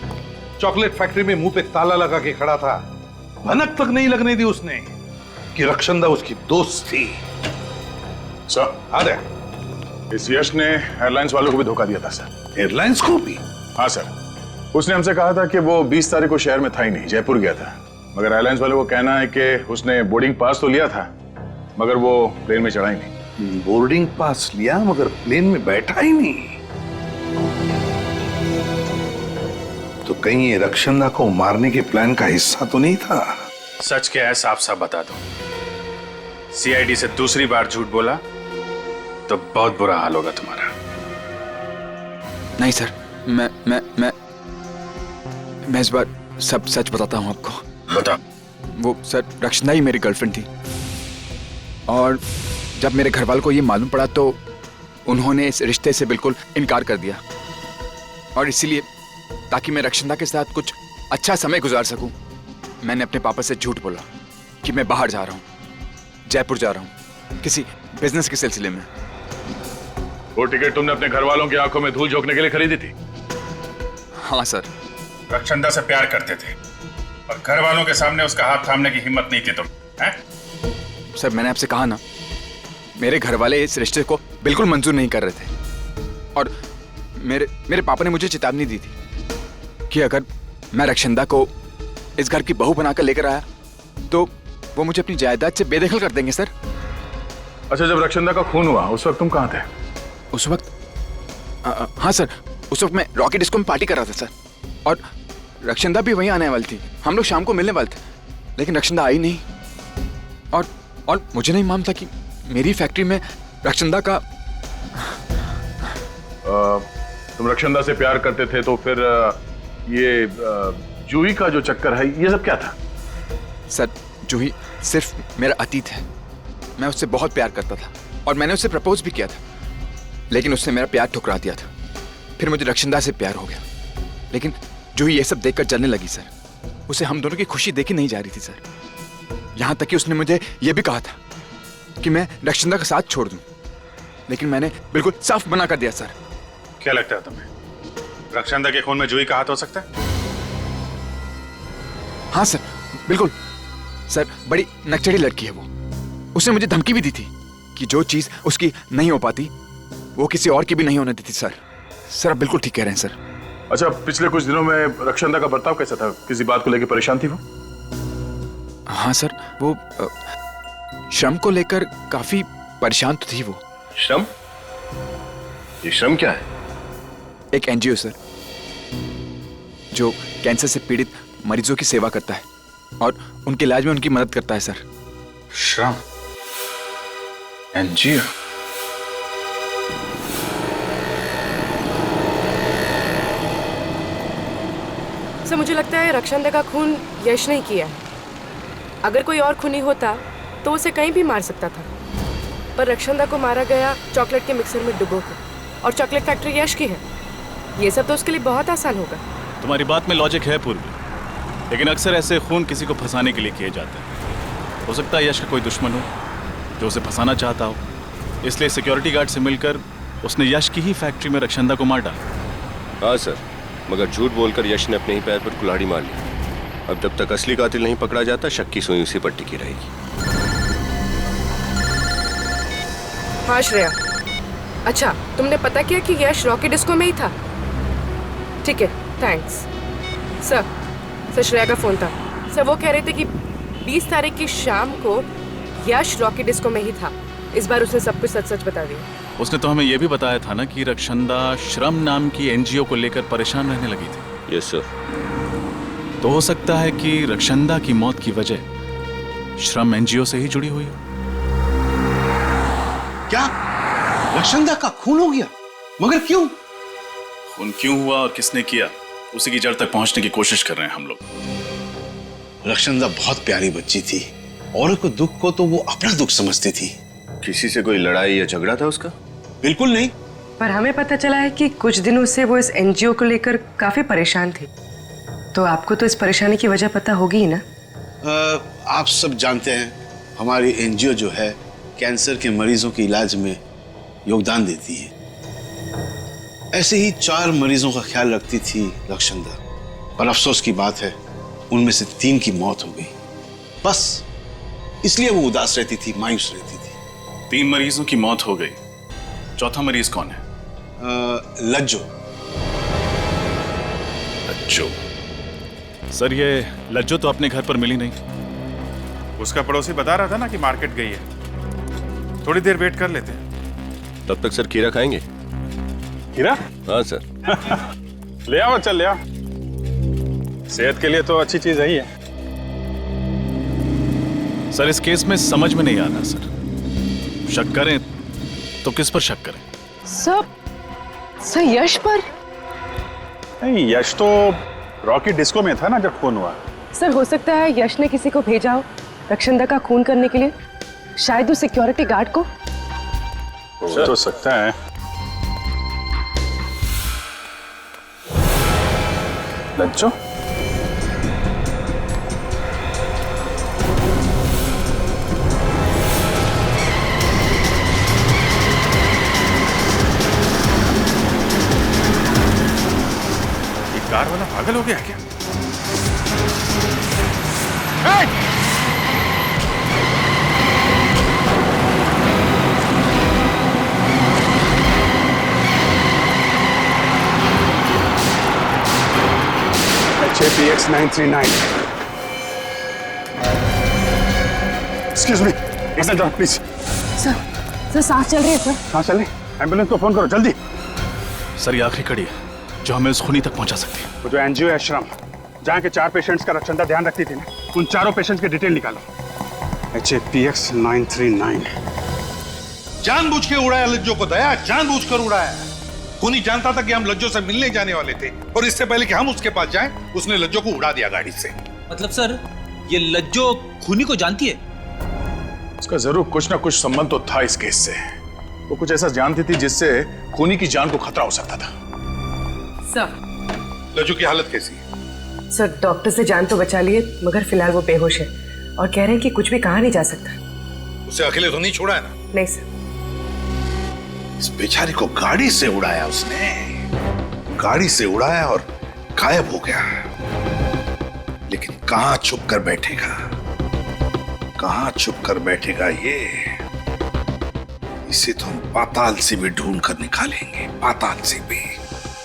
चॉकलेट फैक्ट्री में मुंह पे ताला लगा के खड़ा था, भनक तक नहीं लगने दी उसने कि रक्षंदा उसकी दोस्त थी। सर, अरे इस यश ने एयरलाइंस वालों को भी धोखा दिया था सर। एयरलाइंस को भी? हाँ सर, उसने हमसे कहा था कि वो 20 तारीख को शहर में था ही नहीं, जयपुर गया था। मगर एयरलाइंस वालों को कहना है कि उसने बोर्डिंग पास तो लिया था मगर वो प्लेन में चढ़ा ही नहीं। बोर्डिंग पास लिया मगर प्लेन में बैठा ही नहीं? तो कहीं ये रक्षंदा को मारने के प्लान का हिस्सा तो नहीं था? सच क्या है साफ साफ बता दो। सीआईडी से दूसरी बार झूठ बोला तो बहुत बुरा हाल होगा तुम्हारा। नहीं सर, मैं इस बार सब सच बताता हूं आपको। बता। वो सर रक्षंदा ही मेरी गर्लफ्रेंड थी, और जब मेरे घर वालों को ये मालूम पड़ा तो उन्होंने इस रिश्ते से बिल्कुल इनकार कर दिया। और इसीलिए ताकि मैं रक्षंदा के साथ कुछ अच्छा समय गुजार सकूं, मैंने अपने पापा से झूठ बोला कि मैं बाहर जा रहा हूं, जयपुर जा रहा हूं किसी बिजनेस के सिलसिले में। वो टिकट तुमने अपने घर वालों की आंखों में धूल झोंकने के लिए खरीदी थी? हाँ सर। रक्षंदा से प्यार करते थे और घर वालों के सामने उसका हाथ थामने की हिम्मत नहीं थी तुम, हैं? सर मैंने आपसे कहा ना, मेरे घर वाले इस रिश्ते को बिल्कुल मंजूर नहीं कर रहे थे, और मेरे पापा ने मुझे चेतावनी दी थी कि अगर मैं रक्षंदा को इस घर की बहू बनाकर लेकर आया तो वो मुझे अपनी जायदाद से बेदखल कर देंगे सर। अच्छा, जब रक्षंदा का खून हुआ उस वक्त तुम कहाँ थे? उस वक्त हाँ सर, उस वक्त मैं रॉकेट डिस्को में पार्टी कर रहा था सर, और रक्षंदा भी वहीं आने वाली थी। हम लोग शाम को मिलने वाले थे, लेकिन रक्षंदा आई नहीं। और मुझे नहीं मालूम था कि मेरी फैक्ट्री में रक्षंदा का तुम रक्षंदा से प्यार करते थे तो फिर ये जूही का जो चक्कर है ये सब क्या था? सर जूही सिर्फ मेरा अतीत है। मैं उससे बहुत प्यार करता था और मैंने उससे प्रपोज भी किया था, लेकिन उसने मेरा प्यार ठुकरा दिया था। फिर मुझे रक्षंदा से प्यार हो गया, लेकिन जूही ये सब देखकर जलने लगी सर। उसे हम दोनों की खुशी देखी नहीं जा रही थी सर। यहां तक कि उसने मुझे यह भी कहा था कि मैं रक्षंदा का साथ छोड़ दूं, लेकिन मैंने बिल्कुल साफ मना कर दिया सर। क्या लगता है तुम्हें रक्षंदा के खून में जूही का हाथ हो सकता है? हाँ सर, बिल्कुल सर। बड़ी नकचड़ी लड़की है वो। उसने मुझे धमकी भी दी थी कि जो चीज उसकी नहीं हो पाती वो किसी और की भी नहीं होने देती सर। सर आप बिल्कुल ठीक कह रहे हैं सर। अच्छा, पिछले कुछ दिनों में रक्षंदा का बर्ताव कैसा था? किसी बात को लेकर परेशान थी वो? हाँ सर, वो श्रम को लेकर काफी परेशान तो थी वो। श्रम? ये श्रम क्या है? एक एनजीओ सर, जो कैंसर से पीड़ित मरीजों की सेवा करता है और उनके इलाज में उनकी मदद करता है सर। श्रम एनजीओ? सर मुझे लगता है रक्षंदा का खून यश नहीं किया है। अगर कोई और खूनी होता तो उसे कहीं भी मार सकता था, पर रक्षंदा को मारा गया चॉकलेट के मिक्सर में डुबो कर, और चॉकलेट फैक्ट्री यश की है। ये सब तो उसके लिए बहुत आसान होगा। तुम्हारी बात में लॉजिक है पूर्वी, लेकिन अक्सर ऐसे खून किसी को फंसाने के लिए किए जाते हैं। हो सकता है यश का कोई दुश्मन हो जो उसे फंसाना चाहता हो, इसलिए सिक्योरिटी गार्ड से मिलकर उसने यश की ही फैक्ट्री में रक्षंदा को मार डाला। हाँ सर, मगर झूठ बोलकर यश ने अपने ही पैर पर कुल्हाड़ी मार ली। अब जब तक असली कातिल नहीं पकड़ा जाता, शक की सुई उसी पर टिकी रहेगी। हाँ श्रेया, अच्छा तुमने पता किया कि यश रॉकी डिस्को में ही था? ठीक है, थैंक्स सर। श्रेया का फोन था सर, वो कह रहे थे कि 20 तारीख की शाम को यश रॉकी डिस्को में ही था। इस बार उसने सब कुछ सच सच बता दिया। उसने तो हमें यह भी बताया था ना कि रक्षंदा श्रम नाम की एनजीओ को लेकर परेशान रहने लगी थी। Yes sir. तो हो सकता है कि रक्षंदा की मौत की वजह श्रम एनजीओ से ही जुड़ी हुई हो। क्या रक्षंदा का खून हो गया? मगर क्यों? खून क्यों हुआ और किसने किया, उसी की जड़ तक पहुंचने की कोशिश कर रहे हैं हम लोग। रक्षंदा बहुत प्यारी बच्ची थी, औरों को दुख को तो वो अपना दुख समझती थी। किसी से कोई लड़ाई या झगड़ा था उसका? बिल्कुल नहीं। पर हमें पता चला है कि कुछ दिनों से वो इस एनजीओ को लेकर काफी परेशान थी। तो आपको तो इस परेशानी की वजह पता होगी ही ना? आप सब जानते हैं हमारी एनजीओ जो है कैंसर के मरीजों के इलाज में योगदान देती है। ऐसे ही 4 मरीजों का ख्याल रखती थी रक्षंदा, पर अफसोस की बात है उनमें से 3 की मौत हो गई। बस इसलिए वो उदास रहती थी, मायूस रहती थी। 3 मरीजों की मौत हो गई, चौथा मरीज कौन है? लज्जो। लज्जो? सर ये लज्जो तो अपने घर पर मिली नहीं। उसका पड़ोसी बता रहा था ना कि मार्केट गई है। थोड़ी देर वेट कर लेते हैं। तब तक सर खीरा खाएंगे? खीरा? हाँ सर। ले आओ, चल ले आओ। सेहत के लिए तो अच्छी चीज है ही है। सर इस केस में समझ में नहीं आ रहा सर, शक करें तो किस पर शक करें? सर यश पर? नहीं, यश तो रॉकी डिस्को में था ना जब खून हुआ। सर हो सकता है यश ने किसी को भेजा हो रक्षंदा का खून करने के लिए, शायद उस सिक्योरिटी गार्ड को। हो तो सकता है। लज्जो? कार वाला पागल हो गया क्या? HAPX 939। Excuse me, please. Sir सांस चल रही है सर। हाँ चल रही, एम्बुलेंस को फोन करो जल्दी। सर ये आखिरी कड़ी है जो हमें उस खूनी तक पहुंचा सकती है। वो जो एनजीओ है श्रम, जहाँ के 4 पेशेंट्स का रक्षंदा ध्यान रखती थी ना, उन 4 पेशेंट्स की डिटेल निकालो। HAPX 939। जानबूझ के उड़ाया लज्जो को, दया जानबूझकर उड़ाया। खूनी जानता था कि हम लज्जो से मिलने जाने वाले थे, और इससे पहले कि हम उसके पास जाएं, उसने लज्जो को उड़ा दिया गाड़ी से। मतलब सर ये लज्जो खूनी को जानती है? उसका जरूर कुछ ना कुछ संबंध तो था इस केस से। वो कुछ ऐसा जानती थी जिससे खूनी की जान को खतरा हो सकता था। सर लज्जो की हालत कैसी है? सर डॉक्टर से जान तो बचा लिए, मगर फिलहाल वो बेहोश है और कह रहे हैं कि कुछ भी कहा नहीं जा सकता। उसे अकेले तो नहीं छोड़ा है ना? नहीं सर। इस बेचारी को गाड़ी से उड़ाया उसने, गाड़ी से उड़ाया और गायब हो गया। लेकिन कहां छुप कर बैठेगा, कहां छुप कर बैठेगा ये इसे तो हम पाताल से भी ढूंढ कर निकालेंगे, पाताल से भी।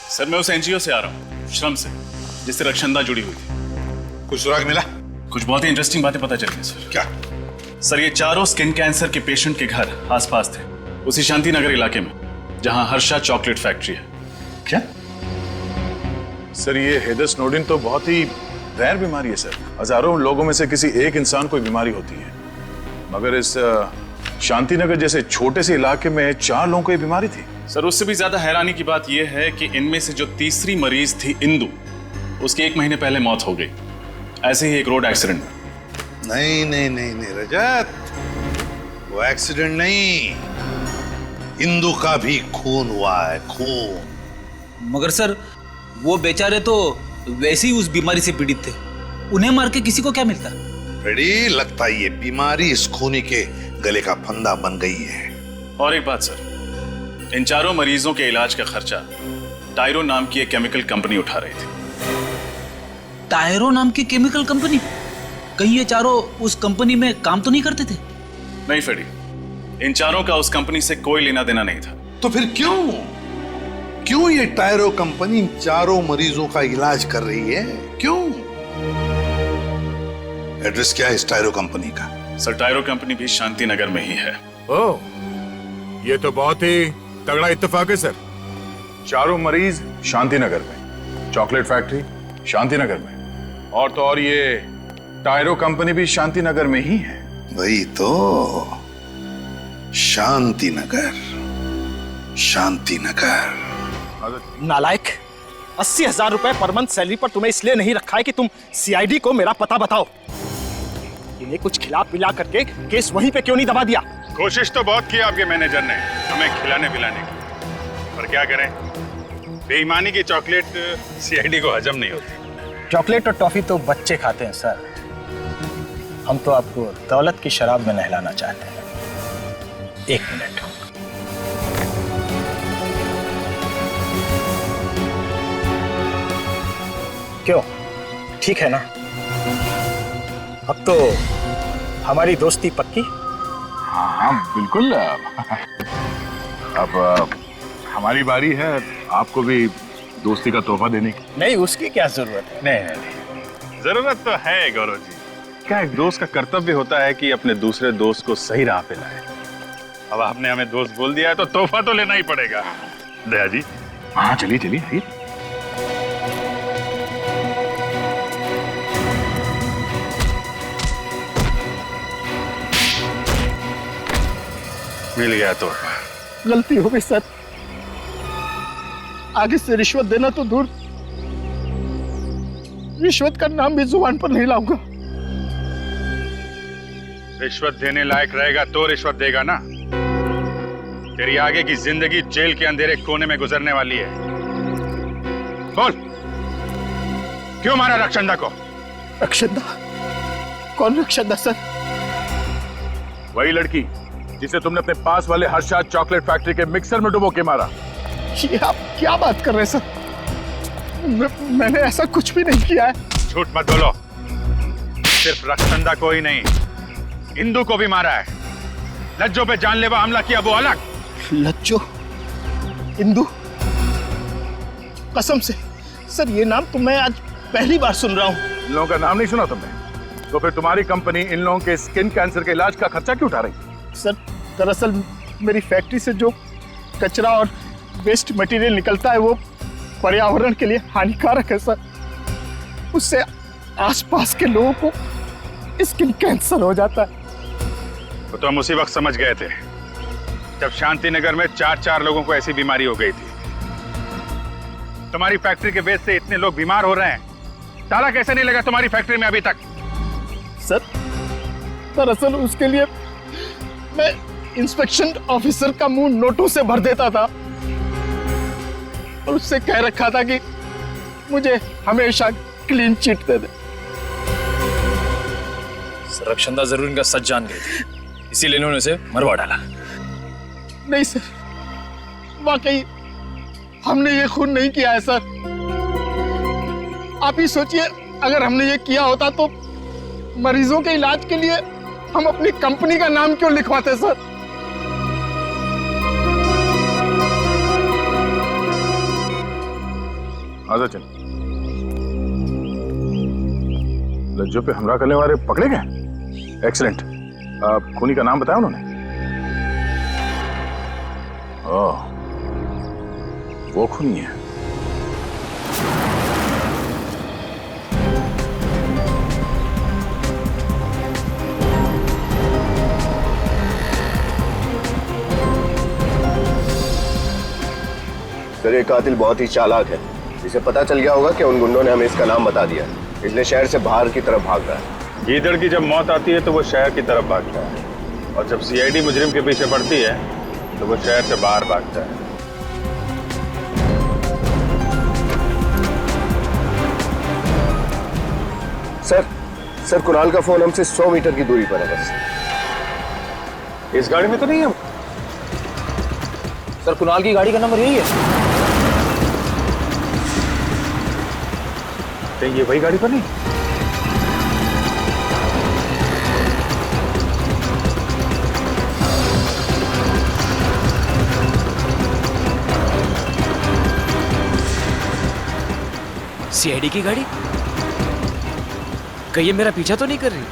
सर मैं उस एनजीओ से आ रहा हूँ, श्रम से, जिससे रक्षंदा जुड़ी हुई थी। कुछ सुराग मिला? कुछ बहुत ही इंटरेस्टिंग बातें पता चली सर। क्या? सर ये चारों स्किन कैंसर के पेशेंट के घर आसपास थे, उसी शांति नगर इलाके में जहां हर्षा चॉकलेट फैक्ट्री है। क्या सर, ये हेदर स्नोडेन तो बहुत ही रैर बीमारी है सर। हजारों लोगों में से किसी एक इंसान को बीमारी होती है, मगर इस शांति नगर जैसे छोटे से इलाके में 4 लोगों को ये बीमारी थी। सर उससे भी ज्यादा हैरानी की बात यह है कि इनमें से जो तीसरी मरीज थी इंदु, उसकी 1 महीने पहले मौत हो गई, ऐसे ही एक रोड एक्सीडेंट में। नहीं नहीं नहीं नहीं रजत, वो एक्सीडेंट नहीं, इंदु का भी खून हुआ है, खून। मगर सर वो बेचारे तो वैसे ही उस बीमारी से पीड़ित थे, उन्हें मार के किसी को क्या मिलता? रेडी, लगता है ये बीमारी इस खूनी के गले का फंदा बन गई है। और एक बात सर, इन चारों मरीजों के इलाज का खर्चा टायरो नाम की एक केमिकल कंपनी उठा रही थी। टायरो नाम की केमिकल कंपनी? कहीं ये चारों उस कंपनी में काम तो नहीं करते थे? नहीं फेडी, इन चारों का उस कंपनी से कोई लेना देना नहीं था। तो फिर क्यों ये टायरो कंपनी इन चारों मरीजों का इलाज कर रही है? क्यों? एड्रेस क्या है इस टायरो कंपनी का? सर टायरो कंपनी भी शांति नगर में ही है। ओह, ये तो बहुत ही तगड़ा इत्तेफाक है सर। चारों मरीज शांति नगर में, चॉकलेट फैक्ट्री शांति नगर में, और तो और ये टायरो कंपनी भी शांति नगर में ही है। वही तो, शांति नगर, शांति नगर। नालायक, 80,000 रुपए पर मंथ सैलरी पर तुम्हें इसलिए नहीं रखा है कि तुम सीआईडी को मेरा पता बताओ। इन्हें कुछ खिला पिला करके केस वहीं पे क्यों नहीं दबा दिया? कोशिश तो बहुत की आपके मैनेजर ने हमें खिलाने पिलाने की, पर क्या करें, बेईमानी की चॉकलेट सीआईडी को हजम नहीं होती। चॉकलेट और टॉफी तो बच्चे खाते हैं सर, हम तो आपको दौलत की शराब में नहलाना चाहते हैं। 1 मिनट। क्यों, ठीक है ना? अब तो हमारी दोस्ती पक्की? हाँ बिल्कुल। अब हमारी बारी है आपको भी दोस्ती का तोहफा देने की। नहीं, उसकी क्या जरूरत है? नहीं, जरूरत तो है गौरव जी। क्या एक दोस्त का कर्तव्य होता है कि अपने दूसरे दोस्त को सही राह पे लाए। अब आपने हमें दोस्त बोल दिया है तो तोहफा तो लेना ही पड़ेगा। दया जी, हाँ चलिए चलिए आइए। मिल गया तोहफा। गलती हो गई सर, आगे से रिश्वत देना तो दूर, रिश्वत का नाम भी जुबान पर नहीं लाऊंगा। रिश्वत देने लायक रहेगा तो रिश्वत देगा ना। तेरी आगे की जिंदगी जेल के अंधेरे कोने में गुजरने वाली है। बोल, क्यों मारा रक्षंदा को? रक्षंदा? कौन रक्षंदा सर? वही लड़की जिसे तुमने अपने पास वाले हर्षा चॉकलेट फैक्ट्री के मिक्सर में डुबो के मारा। ये आप क्या बात कर रहे हैं सर? मैंने ऐसा कुछ भी नहीं किया है। झूठ मत बोलो। सिर्फ रक्षंदा को ही नहीं, इंदु को भी मारा है। लज्जो पे जानलेवा हमला किया वो अलग। लज्जो? इंदु? कसम से सर, ये नाम तो मैं आज पहली बार सुन रहा हूँ। इन लोगों का नाम नहीं सुना तुमने? तो फिर तुम्हारी कंपनी इन लोगों के स्किन कैंसर के इलाज का खर्चा क्यों उठा रही? सर दरअसल मेरी फैक्ट्री से जो कचरा और वेस्ट मटेरियल निकलता है वो पर्यावरण के लिए हानिकारक है सर। उससे आसपास के लोगों को स्किन कैंसर हो जाता है। तो हम उसी वक्त समझ गए थे जब शांति नगर में 4 लोगों को ऐसी बीमारी हो गई थी। तुम्हारी फैक्ट्री के वेस्ट से इतने लोग बीमार हो रहे हैं, ताला कैसे नहीं लगा तुम्हारी फैक्ट्री में अभी तक? सर दरअसल उसके लिए मैं इंस्पेक्शन ऑफिसर का मुंह नोटों से भर देता था और उससे कह रखा था कि मुझे हमेशा क्लीन चिट दे दे। सर रक्षंदा जरूर इनका सच जान गई थी, इसीलिए इन्होंने उसे मरवा डाला। नहीं सर, वाकई हमने ये खून नहीं किया है सर। आप ही सोचिए, अगर हमने ये किया होता तो मरीजों के इलाज के लिए हम अपनी कंपनी का नाम क्यों लिखवाते सर? आजा चल। लज्जो पे हमला करने वाले पकड़े गए? एक्सीलेंट। खूनी का नाम बताया उन्होंने? ओह, वो खूनी है। सर, ये कातिल बहुत ही चालाक है। इसे पता चल गया होगा कि उन गुंडों ने हमें इसका नाम बता दिया, इसलिए शहर से बाहर की तरफ भाग रहा है। गीदड़ की जब मौत आती है तो वो शहर की तरफ भागता है, और जब सीआईडी मुजरिम के पीछे पड़ती है तो वो शहर से बाहर भागता है। सर कुणाल का फोन हमसे 100 मीटर की दूरी पर है बस। इस गाड़ी में तो नहीं है? सर कुणाल की गाड़ी का नंबर यही है। ये वही गाड़ी पर नहीं? सीआईडी की गाड़ी? कहीं ये मेरा पीछा तो नहीं कर रही?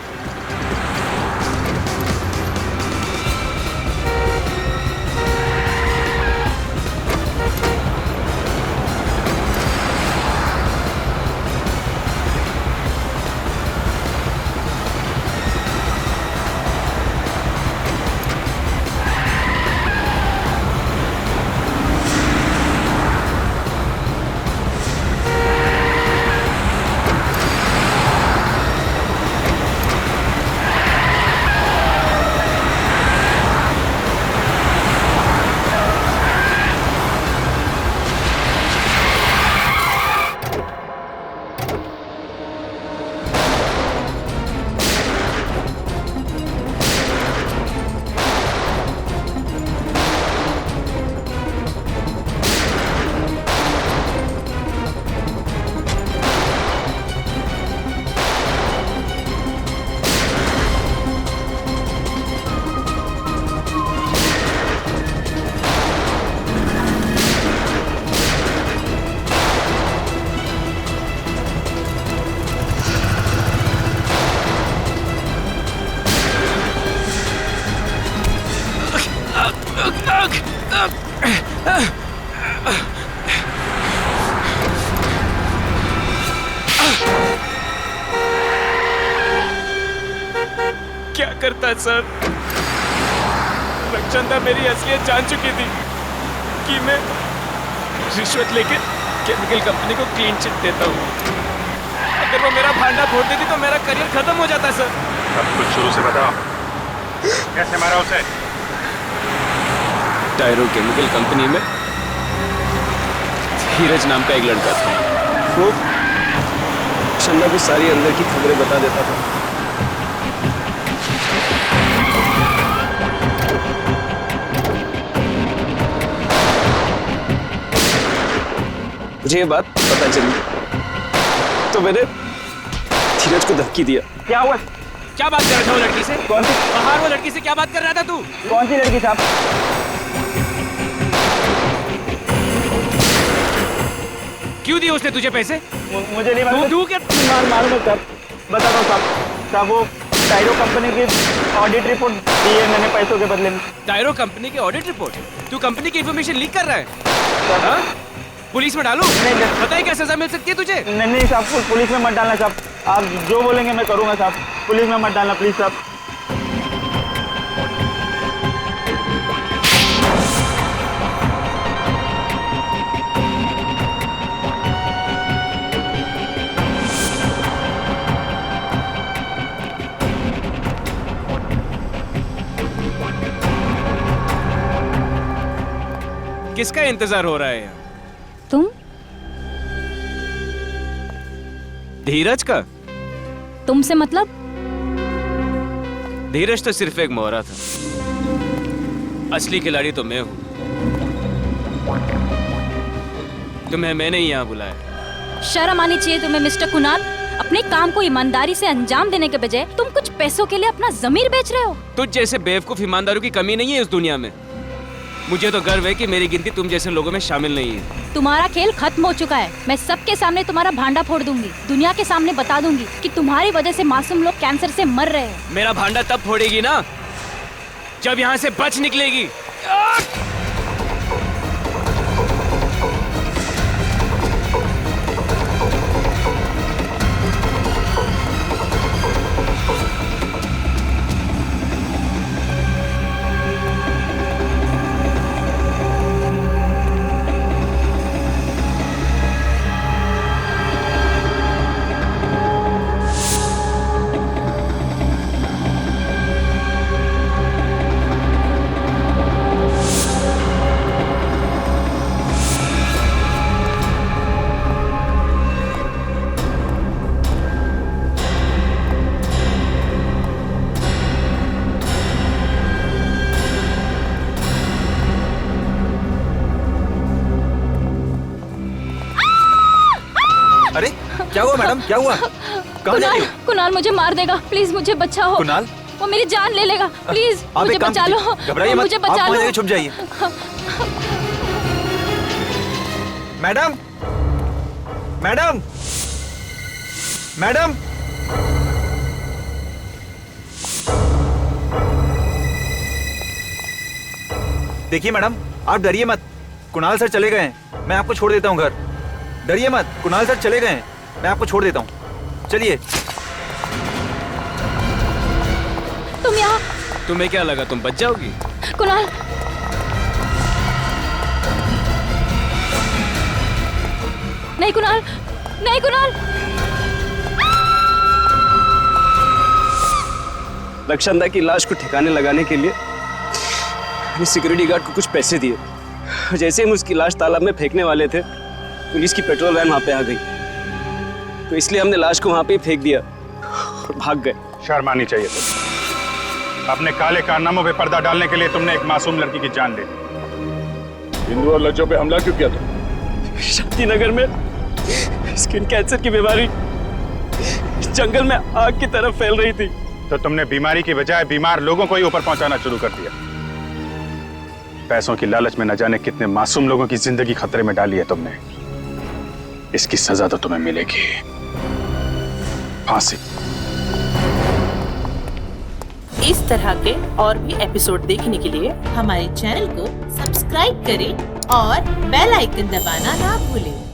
क्या करता सर? रक्षंदा मेरी असलियत जान चुकी थी कि मैं रिश्वत लेके केमिकल कंपनी को क्लीन चिट देता हूँ। अगर वो मेरा भांडा फोड़ देती तो मेरा करियर खत्म हो जाता सर। सब कुछ शुरू से बताओ, कैसे मारा उसे? टायरो केमिकल कंपनी में धीरज नाम का एक लड़का था। वो रक्षंदा को सारी अंदर की खबरें बता देता था। मुझे ये बात पता चली तो मैंने धीरज को धमकी दिया। क्या हुआ? क्या बात कर रहा था वो लड़की से? कौन सी? बाहर वो लड़की से क्या बात कर रहा था तू? कौन सी लड़की साहब? क्यों दिए उसने तुझे पैसे? मुझे नहीं मालूम। तू क्या मालूम है साहब, बता दो साहब। वो टायरो कंपनी की ऑडिट रिपोर्ट दी है मैंने पैसों के बदले में। टायरो कंपनी की ऑडिट रिपोर्ट? तू कंपनी की इंफॉर्मेशन लीक कर रहा है? पुलिस में डालूं? नहीं। बताइए क्या सजा मिल सकती है तुझे? नहीं साहब, पुलिस में मत डालना साहब। आप जो बोलेंगे मैं करूंगा साहब। पुलिस में मत डालना प्लीज साहब। किसका इंतजार हो रहा है यहाँ? तुम? धीरज का? तुमसे मतलब? धीरज तो सिर्फ एक मोहरा था, असली खिलाड़ी तो मैं हूं। तुम्हें मैंने ही यहाँ बुलाया। शर्म आनी चाहिए तुम्हें मिस्टर कुणाल। अपने काम को ईमानदारी से अंजाम देने के बजाय तुम कुछ पैसों के लिए अपना जमीर बेच रहे हो। तुझ जैसे बेवकूफ ईमानदारों की कमी नहीं है इस दुनिया में। मुझे तो गर्व है कि मेरी गिनती तुम जैसे लोगों में शामिल नहीं है। तुम्हारा खेल खत्म हो चुका है। मैं सबके सामने तुम्हारा भांडा फोड़ दूंगी, दुनिया के सामने बता दूंगी कि तुम्हारी वजह से मासूम लोग कैंसर से मर रहे हैं। मेरा भांडा तब फोड़ेगी ना जब यहाँ से बच निकलेगी। अरे क्या हुआ मैडम, क्या हुआ? कहाँ जा रही हो? कुणाल मुझे मार देगा, प्लीज मुझे बचाओ। कुणाल? वो मेरी जान ले लेगा, प्लीज मुझे बचा लो। घबराइए मत, मुझे आप बचा वहाँ लो। जाके छुप जाइए। Madam, madam, madam. देखिए मैडम, आप डरिए मत, कुणाल सर चले गए हैं, मैं आपको छोड़ देता हूँ घर। डरिए मत, कुणाल सर चले गए हैं, मैं आपको छोड़ देता हूँ, चलिए। तुम यहाँ? तुम्हें क्या लगा तुम बच जाओगी? कुणाल, नहीं कुणाल, नहीं कुणाल। रक्षंदा की लाश को ठिकाने लगाने के लिए मैंने सिक्योरिटी गार्ड को कुछ पैसे दिए। जैसे हम उसकी लाश तालाब में फेंकने वाले थे, पुलिस की पेट्रोल वैन वहां पे आ गई, तो इसलिए हमने लाश को वहां पे फेंक दिया और भाग गए। शर्म आनी चाहिए तुम्हें। अपने काले कारनामों पे पर्दा डालने के लिए तुमने एक मासूम लड़की की जान ले ली। हिंदू और लज्जों पे हमला क्यों किया तुम? शक्तिनगर में स्किन कैंसर की बीमारी जंगल में आग की तरफ फैल रही थी, तो तुमने बीमारी की बजाय बीमार लोगों को ही ऊपर पहुंचाना शुरू कर दिया। पैसों की लालच में न जाने कितने मासूम लोगों की जिंदगी खतरे में डाली है तुमने। इसकी सजा तो तुम्हें मिलेगी, फांसी। इस तरह के और भी एपिसोड देखने के लिए हमारे चैनल को सब्सक्राइब करें और बेल आइकन दबाना ना भूलें।